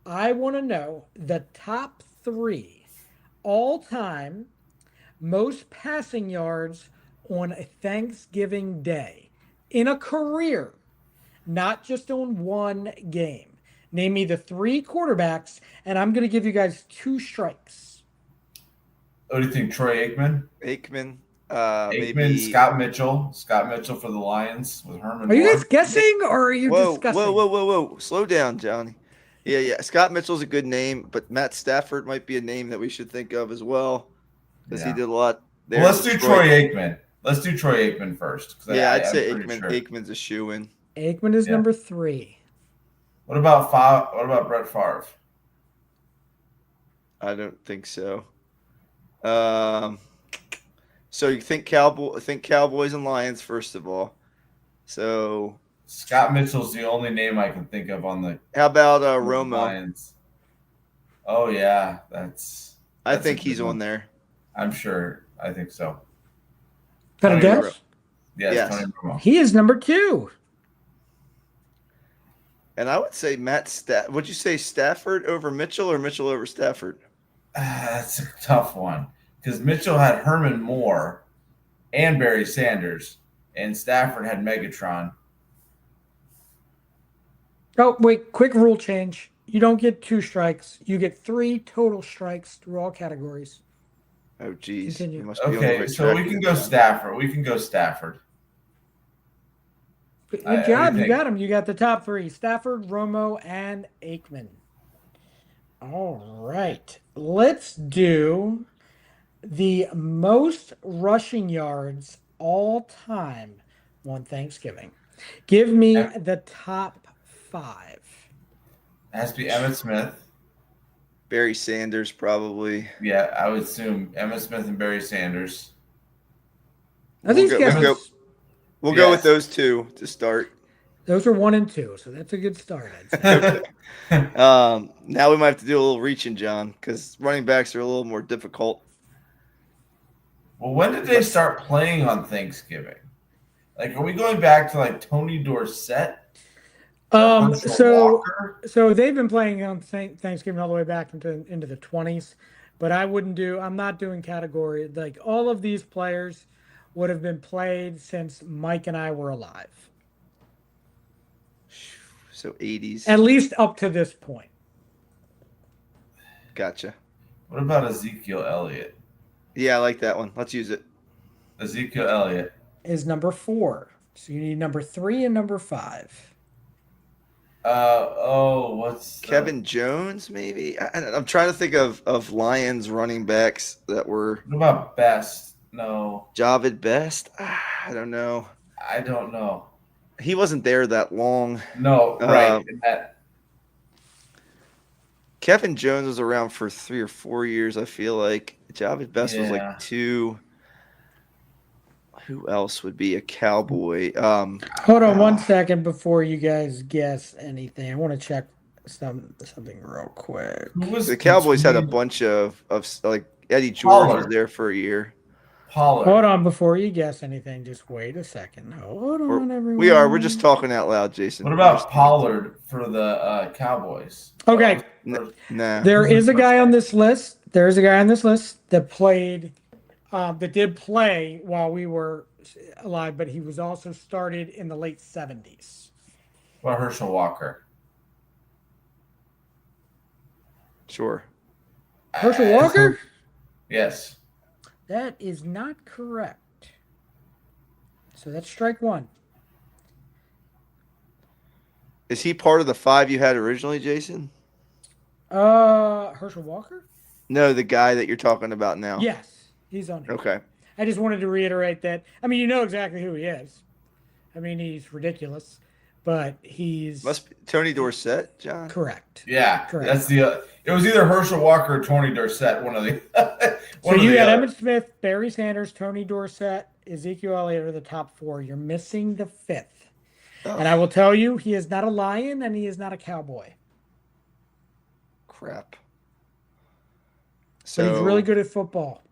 I want to know the top 3 all-time most passing yards on a Thanksgiving Day in a career, not just on one game. Name me the 3 quarterbacks, and I'm going to give you guys 2 strikes. What do you think, Troy Aikman? Aikman, Aikman, maybe. Scott Mitchell for the Lions with Herman Are you Moore. guys guessing or are you Whoa, discussing? whoa! Slow down, Johnny. Yeah. Scott Mitchell's a good name, but Matt Stafford might be a name that we should think of as well because he Yeah. did a lot there. Well, in let's do Detroit. Troy Aikman. Let's do Troy Aikman first. Yeah, I'd I'm say pretty Aikman. sure. Aikman's a shoe-in. Aikman is Yeah. number 3. What about Brett Favre? I don't think so. So you think Cowboys and Lions first of all. So Scott Mitchell's the only name I can think of on the how about Romo? Lions. Oh yeah, that's I a think good he's one. on there. I'm sure. I think so. Got a Tony guess? Romo. Yes, Yes. Tony Romo. He is number 2. And I would say would you say Stafford over Mitchell or Mitchell over Stafford? That's a tough one because Mitchell had Herman Moore and Barry Sanders, and Stafford had Megatron. Oh, wait, quick rule change. You don't get 2 strikes. You get 3 total strikes through all categories. Oh, geez. Continue. You must be on the Okay, right so track we can here, go John. Stafford. We can go Stafford. Good what do job. you You think? got him. You got the top 3. Stafford, Romo, and Aikman. All right. Let's do the most rushing yards all time on Thanksgiving. Give me the top 5. It has to be Emmitt Smith. Barry Sanders probably. Yeah, I would assume Emmitt Smith and Barry Sanders. Now these guesses, We'll go with those 2 to start. those are 1 and 2, so that's a good start, I'd say. Okay. Now we might have to do a little reaching, John, because running backs are a little more difficult. Well, when did they start playing on Thanksgiving? Like, are we going back to like Tony Dorsett? So they've been playing on Thanksgiving all the way back into the 20s, but I'm not doing category. Like all of these players would have been played since Mike and I were alive. So 80s. At least up to this point. Gotcha. What about Ezekiel Elliott? Yeah, I like that one. Let's use it. Ezekiel Elliott is number 4. So you need number 3 and number 5. What's Kevin Jones? Maybe I'm trying to think of Lions running backs that were. What about Best? No, Javid Best. I don't know. I don't know. He wasn't there that long. No, right. Kevin Jones was around for 3 or 4 years. I feel like Javid Best was like 2. Who else would be a Cowboy? Hold on 1 second before you guys guess anything. I want to check something real quick. The Cowboys had a bunch of like Eddie George was there for a year. Pollard. Hold on before you guess anything. Just wait a second. Hold on, everyone. We're just talking out loud, Jason. What about Pollard for the Cowboys? Okay. Nah. There is a guy on this list. There is a guy on this list that played. That did play while we were alive, but he was also started in the late 70s. What about Herschel Walker? Sure. Herschel Walker? Yes. That is not correct. So that's strike 1. Is he part of the 5 you had originally, Jason? Herschel Walker? No, the guy that you're talking about now. Yes. He's on here. Okay. I just wanted to reiterate that. I mean, you know exactly who he is. I mean, he's ridiculous, but he's Must be Tony Dorsett, John. correct. Yeah, Correct. that's the. It was either Herschel Walker or Tony Dorsett. One of the. So you got Emmitt Smith, Barry Sanders, Tony Dorsett, Ezekiel Elliott are the top 4. You're missing the 5th. Oh. And I will tell you, he is not a Lion and he is not a Cowboy. Crap. So he's really good at football.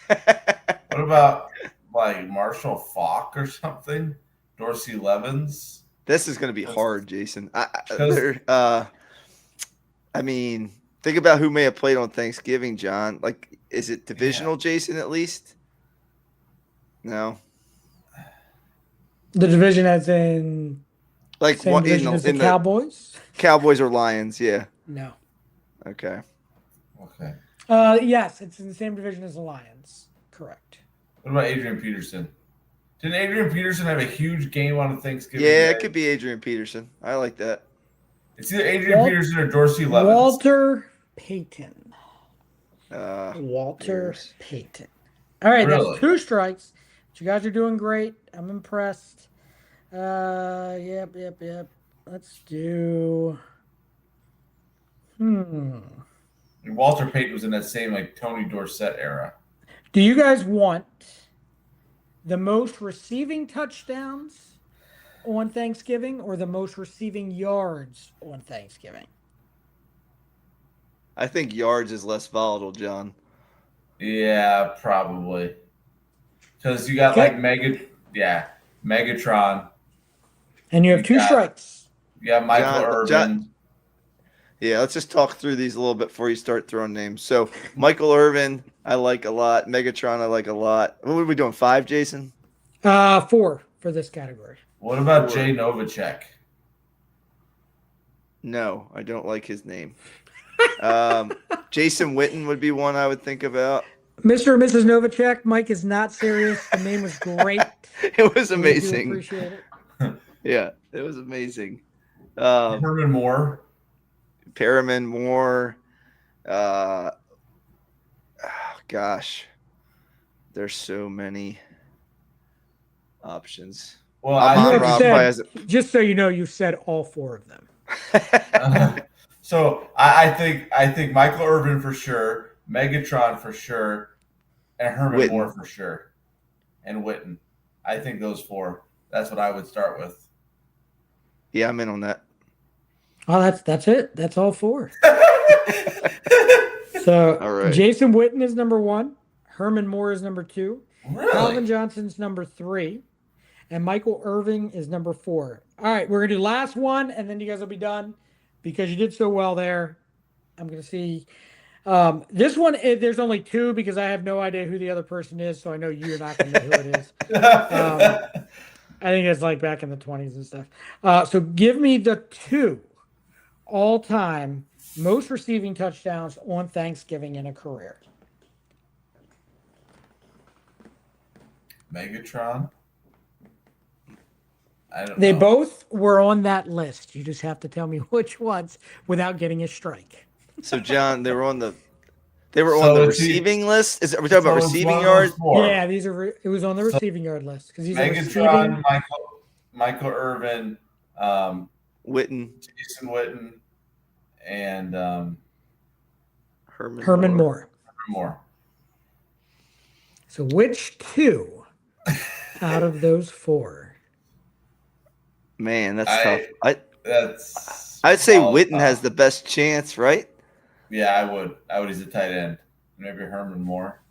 What about like Marshall Faulk or something? Dorsey Levens? This is going to be hard, Jason. Because- I mean, think about who may have played on Thanksgiving, John. Like, is it divisional, Jason, at least? No. The division as in Like same what division as the in Cowboys? Cowboys or Lions? Yeah. No. Okay. Okay. Yes, it's in the same division as the Lions. Correct. What about Adrian Peterson? Didn't Adrian Peterson have a huge game on Thanksgiving Yeah, Day? it could be Adrian Peterson. I like that. It's either Adrian Peterson or Dorsey Levens. Walter Payton. Walter Bears. Payton. All right, Really? that's 2 strikes. But you guys are doing great. I'm impressed. Yep. Let's do. And Walter Payton was in that same like Tony Dorsett era. Do you guys want the most receiving touchdowns on Thanksgiving or the most receiving yards on Thanksgiving? I think yards is less volatile, John. Yeah, probably. Because you got Okay. like Megatron. And you have 2 strikes. You got Michael Irvin. Yeah, let's just talk through these a little bit before you start throwing names. So, Michael Irvin, I like a lot. Megatron, I like a lot. What are we doing? 5, Jason? 4 for this category. What about Jay Novacek? No, I don't like his name. Jason Witten would be one I would think about. Mr. and Mrs. Novacek, Mike is not serious. The name was great. It was We do amazing. appreciate it. Yeah, it was amazing. Herman Moore. Perriman Moore. Gosh, there's so many options. Well, Amon You Ra have probably said, has just so you know, you've said all 4 of them. so I think Michael Irvin for sure, Megatron for sure, and Herman Witten. Moore for sure, and Witten. I think those 4. That's what I would start with. Yeah, I'm in on that. Oh, that's it. That's all 4. So All right. Jason Witten is number 1. Herman Moore is number 2. Really? Calvin Johnson's number 3. And Michael Irving is number 4. All right, we're going to do last one, and then you guys will be done because you did so well there. I'm going to see. This one, there's only 2 because I have no idea who the other person is, so I know you're not going to know who it is. I think it's like back in the 20s and stuff. So give me the 2 all-time most receiving touchdowns on Thanksgiving in a career. Megatron. I don't They know. both were on that list. You just have to tell me which ones without getting a strike. So, John, they were on the So receiving list. Are we talking about So it's receiving one of those yards? 4. Yeah, these are. It was on the receiving yard list because these are Megatron, receiving. Michael Irvin, Witten, Jason Witten, and Herman Moore. Moore. So which 2 out of those 4? Man, that's tough. I'd say Witten has the best chance, right? Yeah, I would. He's a tight end. Maybe Herman Moore.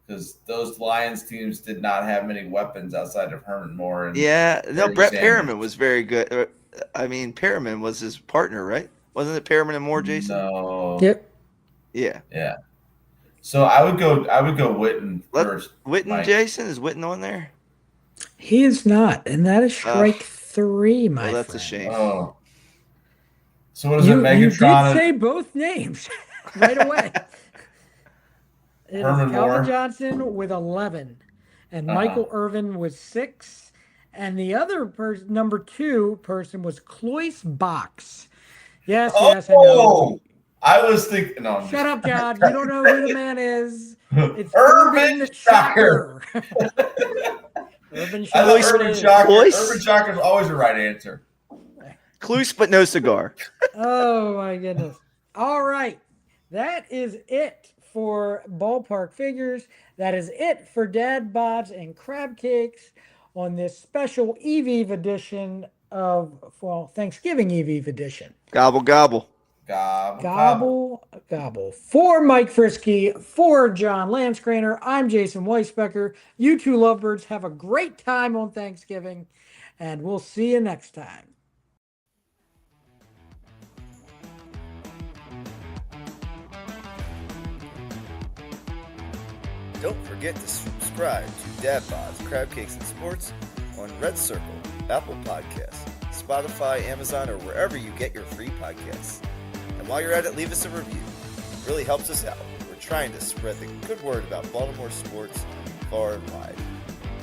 Because those Lions teams did not have many weapons outside of Herman Moore. And Yeah, no, Barry Brett Sanders. Perriman was very good. I mean, Perriman was his partner, right? Wasn't it Perriman and Moore, Jason? No. Yep. Yeah. Yeah. So I would go Witten first. Witten, Mike. Jason, is Witten on there? He is not, and that is strike 3, my Well, that's friend. a shame. Oh. So what is You it? did Megatron. say both names right away. It is Herman Calvin Moore. Johnson with 11, and Michael Irvin with 6, and the other number 2 person was Cloyce Box. Yes, I know. Oh, I was thinking. No, I'm Shut up, John. You don't know who the man is. It's Urban Shocker. Urban I love Shocker. Urban Shocker. Cloyce? Urban Shocker is always the right answer. Cluse, but no cigar. Oh my goodness. All right. That is it for ballpark figures. That is it for dad bods and crab cakes on this special Eve Eve edition of, well, Thanksgiving Eve Eve edition. Gobble, gobble. Gobble, gobble. For Mike Frisky, for John Lanscraner, I'm Jason Weisbecker. You two lovebirds have a great time on Thanksgiving. and we'll see you next time. Don't forget to subscribe to Dad Bods, Crab Cakes, and Sports on Red Circle, Apple Podcasts, Spotify, Amazon, or wherever you get your free podcasts. And while you're at it, leave us a review. It really helps us out. We're trying to spread the good word about Baltimore sports far and wide.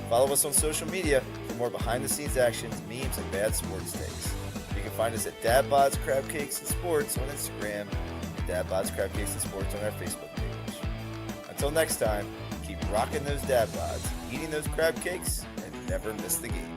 Follow us on social media for more behind-the-scenes actions, memes, and bad sports takes. You can find us at Dad Bods, Crab Cakes, and Sports on Instagram, and Dad Bods, Crab Cakes, and Sports on our Facebook page. Until next time, keep rocking those dad bods, eating those crab cakes, and never miss the game.